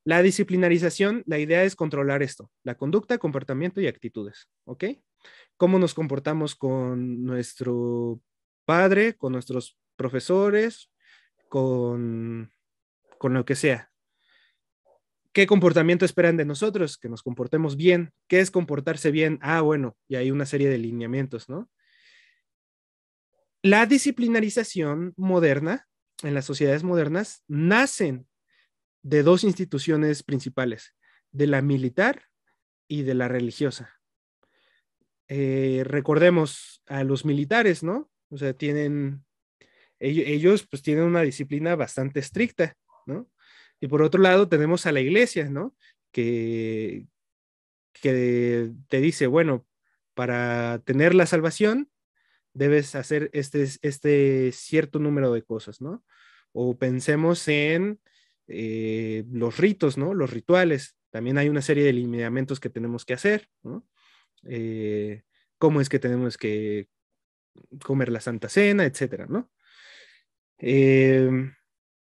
[SPEAKER 1] La disciplinarización, la idea es controlar esto, la conducta, comportamiento y actitudes, ¿ok? Cómo nos comportamos con nuestro padre, con nuestros profesores, con lo que sea. ¿Qué comportamiento esperan de nosotros? Que nos comportemos bien. ¿Qué es comportarse bien? Ah, bueno, y hay una serie de lineamientos, ¿no? La disciplinarización moderna, en las sociedades modernas, nacen de dos instituciones principales, de la militar y de la religiosa. Recordemos a los militares, ¿no? O sea, ellos pues tienen una disciplina bastante estricta, ¿no? Y por otro lado tenemos a la iglesia, ¿no? Que te dice, bueno, para tener la salvación debes hacer este cierto número de cosas, ¿no? O pensemos en los ritos, ¿no? Los rituales. También hay una serie de lineamientos que tenemos que hacer, ¿no? Cómo es que tenemos que comer la Santa Cena, etcétera, ¿no?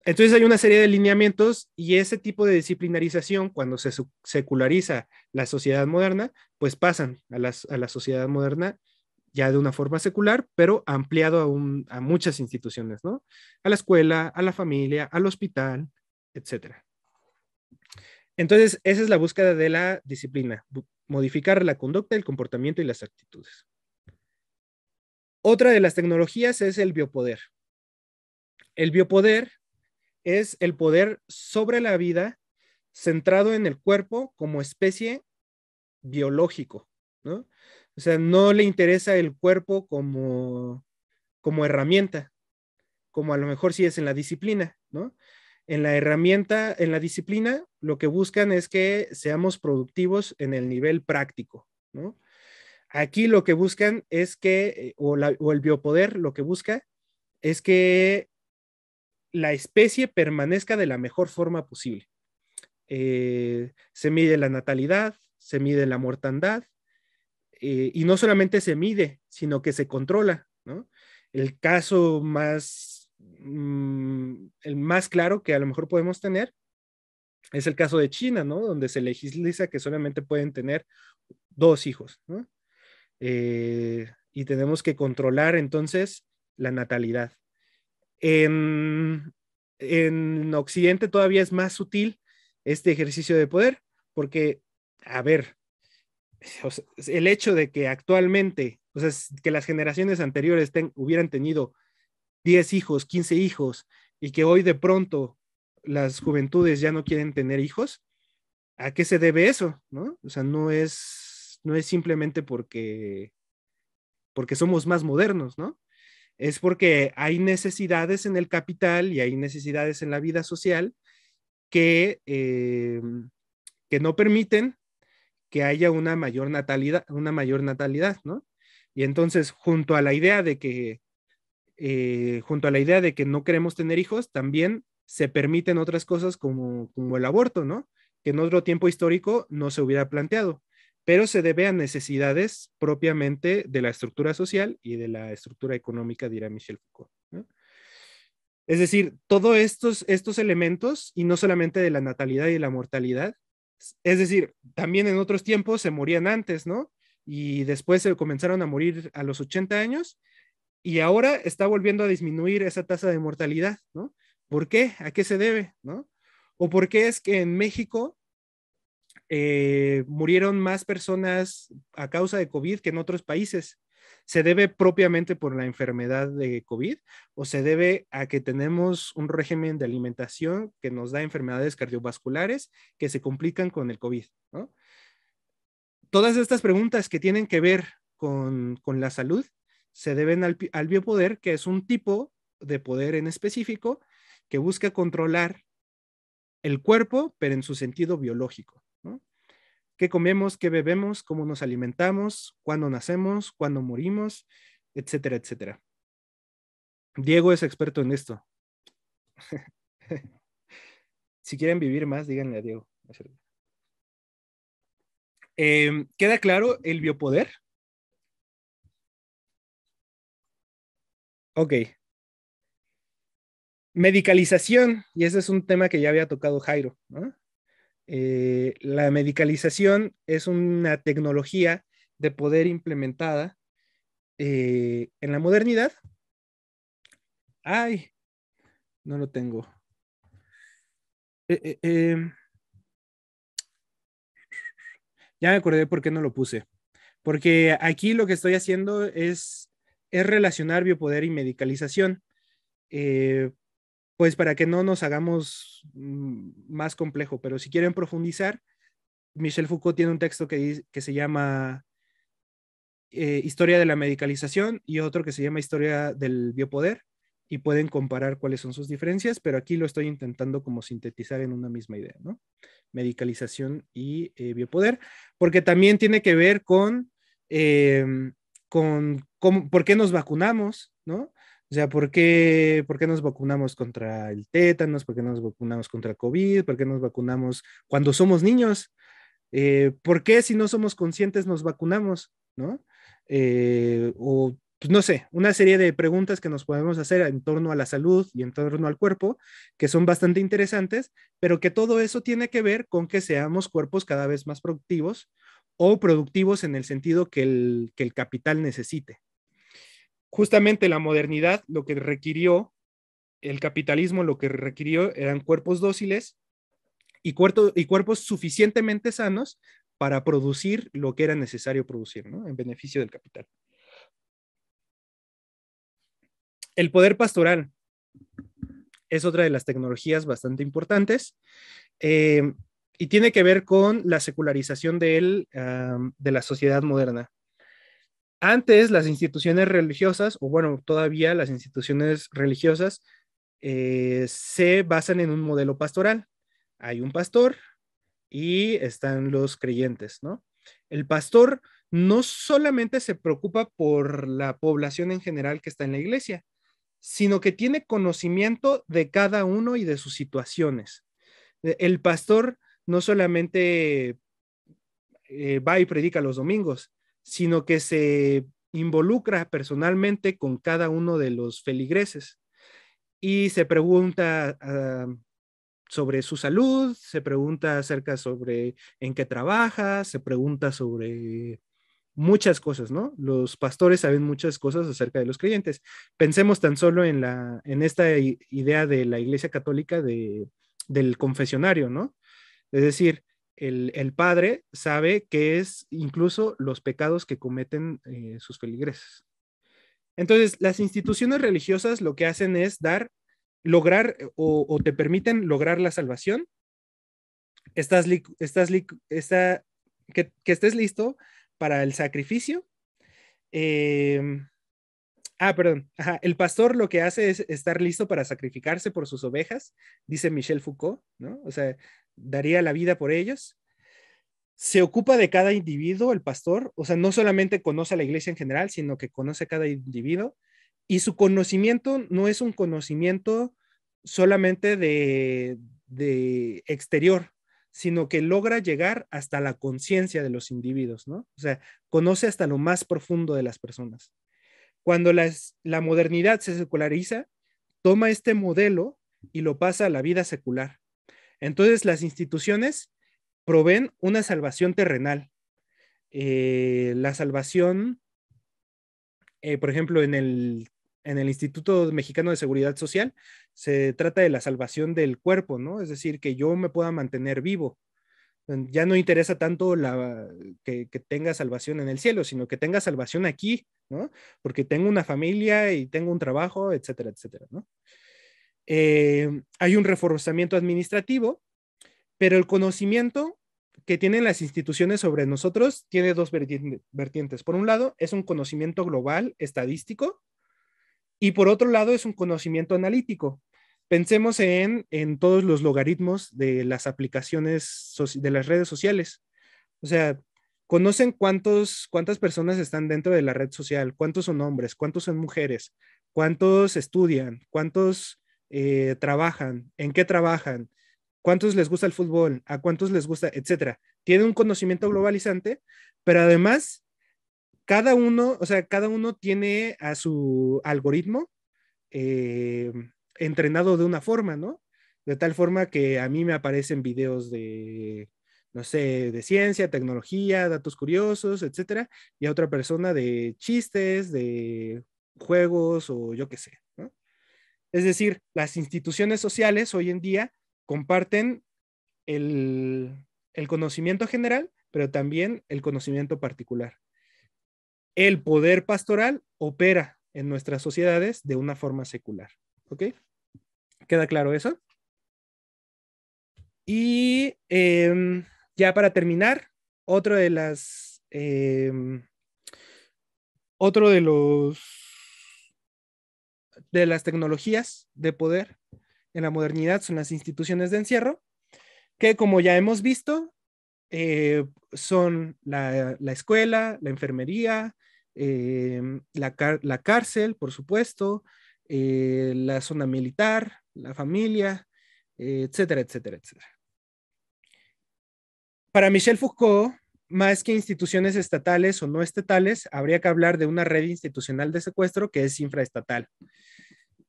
[SPEAKER 1] Entonces hay una serie de lineamientos y ese tipo de disciplinarización, cuando se seculariza la sociedad moderna, pues pasan a la sociedad moderna ya de una forma secular, pero ampliado a muchas instituciones, ¿no? A la escuela, a la familia, al hospital, etcétera. Entonces, esa es la búsqueda de la disciplina, modificar la conducta, el comportamiento y las actitudes. Otra de las tecnologías es el biopoder. El biopoder es el poder sobre la vida centrado en el cuerpo como especie biológico, ¿no? O sea, no le interesa el cuerpo como herramienta, como a lo mejor sí es en la disciplina, ¿no? En la herramienta, en la disciplina, lo que buscan es que seamos productivos en el nivel práctico, ¿no? Aquí lo que buscan es que, o el biopoder lo que busca es que la especie permanezca de la mejor forma posible. Se mide la natalidad, se mide la mortandad, y no solamente se mide, sino que se controla, ¿no? El caso el más claro que a lo mejor podemos tener es el caso de China, ¿no? Donde se legisla que solamente pueden tener 2 hijos, ¿no? Y tenemos que controlar entonces la natalidad. En Occidente todavía es más sutil este ejercicio de poder, porque, a ver, o sea, el hecho de que actualmente, o sea, que las generaciones anteriores hubieran tenido 10 hijos, 15 hijos, y que hoy de pronto las juventudes ya no quieren tener hijos, ¿a qué se debe eso? ¿No? O sea, no es simplemente porque somos más modernos, ¿no? Es porque hay necesidades en el capital y hay necesidades en la vida social que no permiten que haya una mayor natalidad, ¿no? Y entonces, junto a la idea de que no queremos tener hijos, también se permiten otras cosas como el aborto, ¿no? Que en otro tiempo histórico no se hubiera planteado, pero se debe a necesidades propiamente de la estructura social y de la estructura económica, dirá Michel Foucault, ¿no? Es decir, todos estos elementos, y no solamente de la natalidad y de la mortalidad, es decir, también en otros tiempos se morían antes, ¿no? Y después se comenzaron a morir a los 80 años, y ahora está volviendo a disminuir esa tasa de mortalidad, ¿no? ¿Por qué? ¿A qué se debe? ¿No? ¿O por qué es que en México murieron más personas a causa de COVID que en otros países? ¿Se debe propiamente por la enfermedad de COVID o se debe a que tenemos un régimen de alimentación que nos da enfermedades cardiovasculares que se complican con el COVID, ¿no? Todas estas preguntas que tienen que ver con la salud se deben al biopoder, que es un tipo de poder en específico que busca controlar el cuerpo, pero en su sentido biológico, ¿no? ¿Qué comemos, qué bebemos, cómo nos alimentamos, cuándo nacemos, cuándo morimos, etcétera, etcétera? Diego es experto en esto. Si quieren vivir más, díganle a Diego. ¿Queda claro el biopoder? Ok. Medicalización, y ese es un tema que ya había tocado Jairo, ¿no? La medicalización es una tecnología de poder implementada en la modernidad. Ay, no lo tengo. Ya me acordé por qué no lo puse. Porque aquí lo que estoy haciendo es relacionar biopoder y medicalización. Pues para que no nos hagamos más complejo, pero si quieren profundizar, Michel Foucault tiene un texto que se llama Historia de la medicalización y otro que se llama Historia del biopoder, y pueden comparar cuáles son sus diferencias, pero aquí lo estoy intentando como sintetizar en una misma idea, ¿no? Medicalización y biopoder, porque también tiene que ver con por qué nos vacunamos, ¿no? O sea, ¿por qué nos vacunamos contra el tétanos? ¿Por qué nos vacunamos contra el COVID? ¿Por qué nos vacunamos cuando somos niños? ¿Por qué si no somos conscientes nos vacunamos? ¿No? O pues no sé, una serie de preguntas que nos podemos hacer en torno a la salud y en torno al cuerpo, que son bastante interesantes, pero que todo eso tiene que ver con que seamos cuerpos cada vez más productivos o productivos en el sentido que el capital necesite. Justamente la modernidad lo que requirió, el capitalismo lo que requirió eran cuerpos dóciles y cuerpos suficientemente sanos para producir lo que era necesario producir, ¿no? En beneficio del capital. El poder pastoral es otra de las tecnologías bastante importantes y tiene que ver con la secularización de la sociedad moderna. Antes, las instituciones religiosas, o bueno, todavía las instituciones religiosas se basan en un modelo pastoral. Hay un pastor y están los creyentes, ¿no? El pastor no solamente se preocupa por la población en general que está en la iglesia, sino que tiene conocimiento de cada uno y de sus situaciones. El pastor no solamente va y predica los domingos, sino que se involucra personalmente con cada uno de los feligreses y se pregunta sobre su salud, se pregunta acerca sobre en qué trabaja, se pregunta sobre muchas cosas, ¿no? Los pastores saben muchas cosas acerca de los creyentes. Pensemos tan solo en esta idea de la Iglesia Católica del confesionario, ¿no? Es decir, el padre sabe qué es incluso los pecados que cometen sus feligreses. Entonces, las instituciones religiosas lo que hacen es dar lograr o te permiten lograr la salvación, que estés listo para el sacrificio. Perdón. Ajá. El pastor lo que hace es estar listo para sacrificarse por sus ovejas, dice Michel Foucault, ¿no? O sea, daría la vida por ellos. Se ocupa de cada individuo, el pastor, o sea, no solamente conoce a la iglesia en general, sino que conoce a cada individuo, y su conocimiento no es un conocimiento solamente de exterior, sino que logra llegar hasta la conciencia de los individuos, ¿no? O sea, conoce hasta lo más profundo de las personas. Cuando la modernidad se seculariza, toma este modelo y lo pasa a la vida secular. Entonces, las instituciones proveen una salvación terrenal. La salvación, por ejemplo, en el Instituto Mexicano de Seguridad Social, se trata de la salvación del cuerpo, ¿no? Es decir, que yo me pueda mantener vivo. Ya no interesa tanto que tenga salvación en el cielo, sino que tenga salvación aquí, ¿no? Porque tengo una familia y tengo un trabajo, etcétera, etcétera, ¿no? Hay un reforzamiento administrativo, pero el conocimiento que tienen las instituciones sobre nosotros tiene dos vertientes. Por un lado, es un conocimiento global, estadístico, y por otro lado, es un conocimiento analítico. Pensemos en todos los logaritmos de las aplicaciones de las redes sociales. O sea, conocen cuántas personas están dentro de la red social, cuántos son hombres, cuántos son mujeres, cuántos estudian, cuántos trabajan, en qué trabajan, cuántos les gusta el fútbol, a cuántos les gusta, etcétera. Tiene un conocimiento globalizante, pero además cada uno tiene a su algoritmo eh, entrenado de una forma, ¿no? De tal forma que a mí me aparecen videos de, no sé, de ciencia, tecnología, datos curiosos, etcétera, y a otra persona de chistes, de juegos o yo qué sé, ¿no? Es decir, las instituciones sociales hoy en día comparten el, el conocimiento general, pero también el conocimiento particular. El poder pastoral opera en nuestras sociedades de una forma secular. ¿Ok? ¿Queda claro eso? Y ya para terminar, otro de las otro de las tecnologías de poder en la modernidad son las instituciones de encierro, que como ya hemos visto, son la escuela, la enfermería, la cárcel, por supuesto, la zona militar, la familia, etcétera, etcétera, etcétera. Para Michel Foucault, más que instituciones estatales o no estatales, habría que hablar de una red institucional de secuestro que es infraestatal.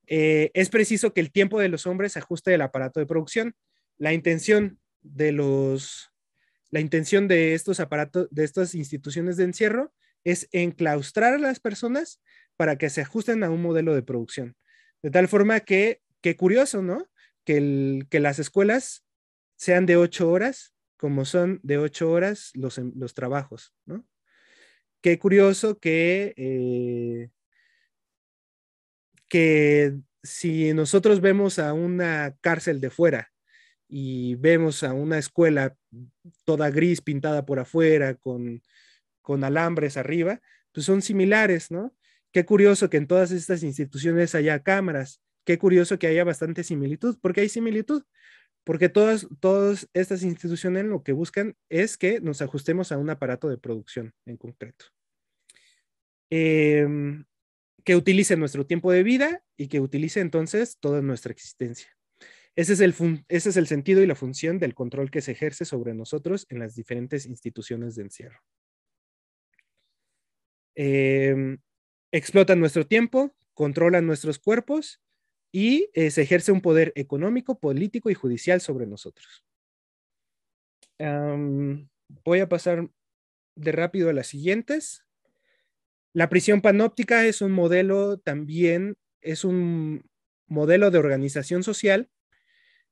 [SPEAKER 1] Es preciso que el tiempo de los hombres ajuste el aparato de producción. La intención de estos aparatos, de estas instituciones de encierro, es enclaustrar a las personas para que se ajusten a un modelo de producción. De tal forma que curioso, ¿no? Que las escuelas sean de 8 horas, como son de 8 horas los trabajos, ¿no? Qué curioso que si nosotros vemos a una cárcel de fuera y vemos a una escuela toda gris pintada por afuera con alambres arriba, pues son similares, ¿no? Qué curioso que en todas estas instituciones haya cámaras, qué curioso que haya bastante similitud, porque hay similitud, porque todas estas instituciones lo que buscan es que nos ajustemos a un aparato de producción en concreto. Que utilice nuestro tiempo de vida y que utilice entonces toda nuestra existencia. Ese es el sentido y la función del control que se ejerce sobre nosotros en las diferentes instituciones de encierro. Explotan nuestro tiempo, controlan nuestros cuerpos y se ejerce un poder económico, político y judicial sobre nosotros. Voy a pasar de rápido a las siguientes. La prisión panóptica es un modelo también, es un modelo de organización social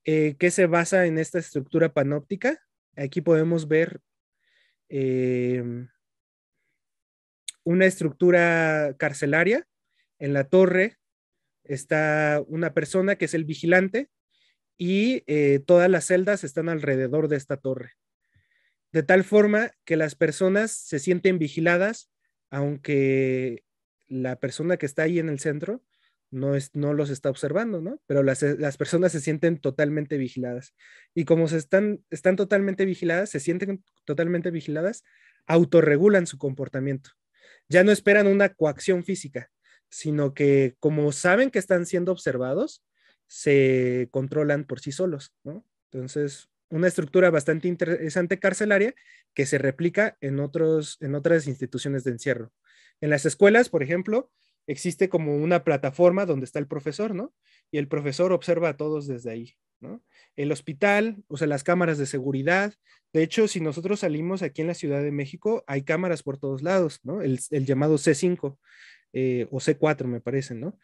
[SPEAKER 1] que se basa en esta estructura panóptica. Aquí podemos ver una estructura carcelaria en la torre está una persona que es el vigilante y todas las celdas están alrededor de esta torre. De tal forma que las personas se sienten vigiladas, aunque la persona que está ahí en el centro no los está observando, ¿no? Pero las personas se sienten totalmente vigiladas. Y como están totalmente vigiladas, se sienten totalmente vigiladas, autorregulan su comportamiento. Ya no esperan una coacción física, sino que como saben que están siendo observados, se controlan por sí solos, ¿no? Entonces, una estructura bastante interesante carcelaria que se replica en otras instituciones de encierro. En las escuelas, por ejemplo, existe como una plataforma donde está el profesor, ¿no? Y el profesor observa a todos desde ahí, ¿no? El hospital, o sea, las cámaras de seguridad. De hecho, si nosotros salimos aquí en la Ciudad de México, hay cámaras por todos lados, ¿no? El llamado C5 o C4, me parece, ¿no?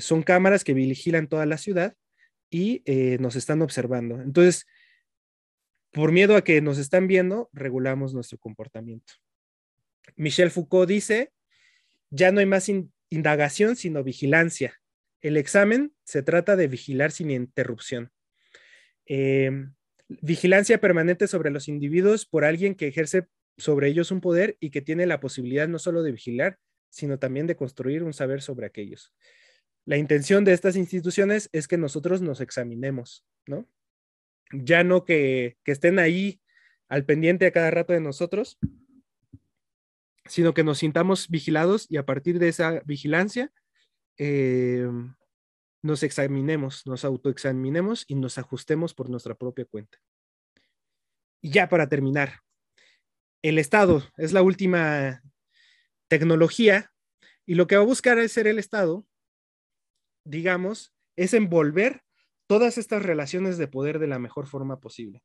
[SPEAKER 1] Son cámaras que vigilan toda la ciudad y nos están observando. Entonces, por miedo a que nos están viendo, regulamos nuestro comportamiento. Michel Foucault dice, ya no hay más indagación, sino vigilancia. El examen se trata de vigilar sin interrupción. Vigilancia permanente sobre los individuos por alguien que ejerce sobre ellos un poder y que tiene la posibilidad no solo de vigilar, sino también de construir un saber sobre aquellos. La intención de estas instituciones es que nosotros nos examinemos, ¿no? Ya no que estén ahí al pendiente a cada rato de nosotros, sino que nos sintamos vigilados y a partir de esa vigilancia nos examinemos, nos autoexaminemos y nos ajustemos por nuestra propia cuenta. Y ya para terminar, el Estado es la última tecnología y lo que va a buscar es ser el Estado, digamos, es envolver todas estas relaciones de poder de la mejor forma posible.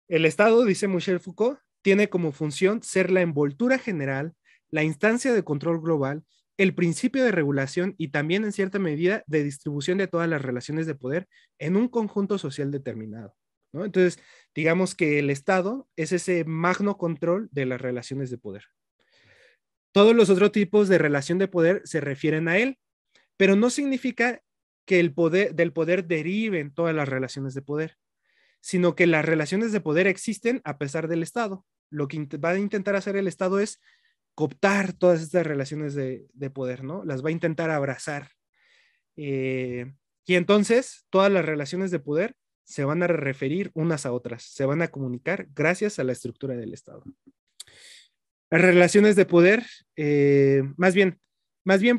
[SPEAKER 1] El Estado, dice Michel Foucault, tiene como función ser la envoltura general, la instancia de control global, el principio de regulación y también en cierta medida de distribución de todas las relaciones de poder en un conjunto social determinado, ¿no? Entonces, digamos que el Estado es ese magno control de las relaciones de poder. Todos los otros tipos de relación de poder se refieren a él, pero no significa que del poder deriven todas las relaciones de poder, sino que las relaciones de poder existen a pesar del Estado. Lo que va a intentar hacer el Estado es cooptar todas estas relaciones de poder, ¿no? Las va a intentar abrazar. Y entonces todas las relaciones de poder se van a referir unas a otras, se van a comunicar gracias a la estructura del Estado. Las relaciones de poder, más bien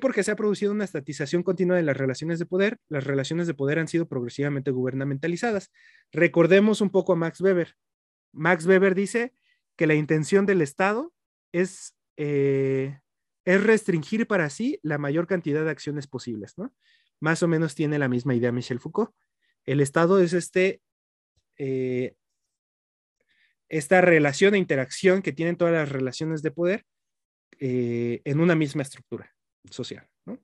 [SPEAKER 1] porque se ha producido una estatización continua de las relaciones de poder han sido progresivamente gubernamentalizadas. Recordemos un poco a Max Weber. Max Weber dice que la intención del Estado es restringir para sí la mayor cantidad de acciones posibles, ¿no? Más o menos tiene la misma idea Michel Foucault. El Estado es esta relación e interacción que tienen todas las relaciones de poder en una misma estructura social, ¿no?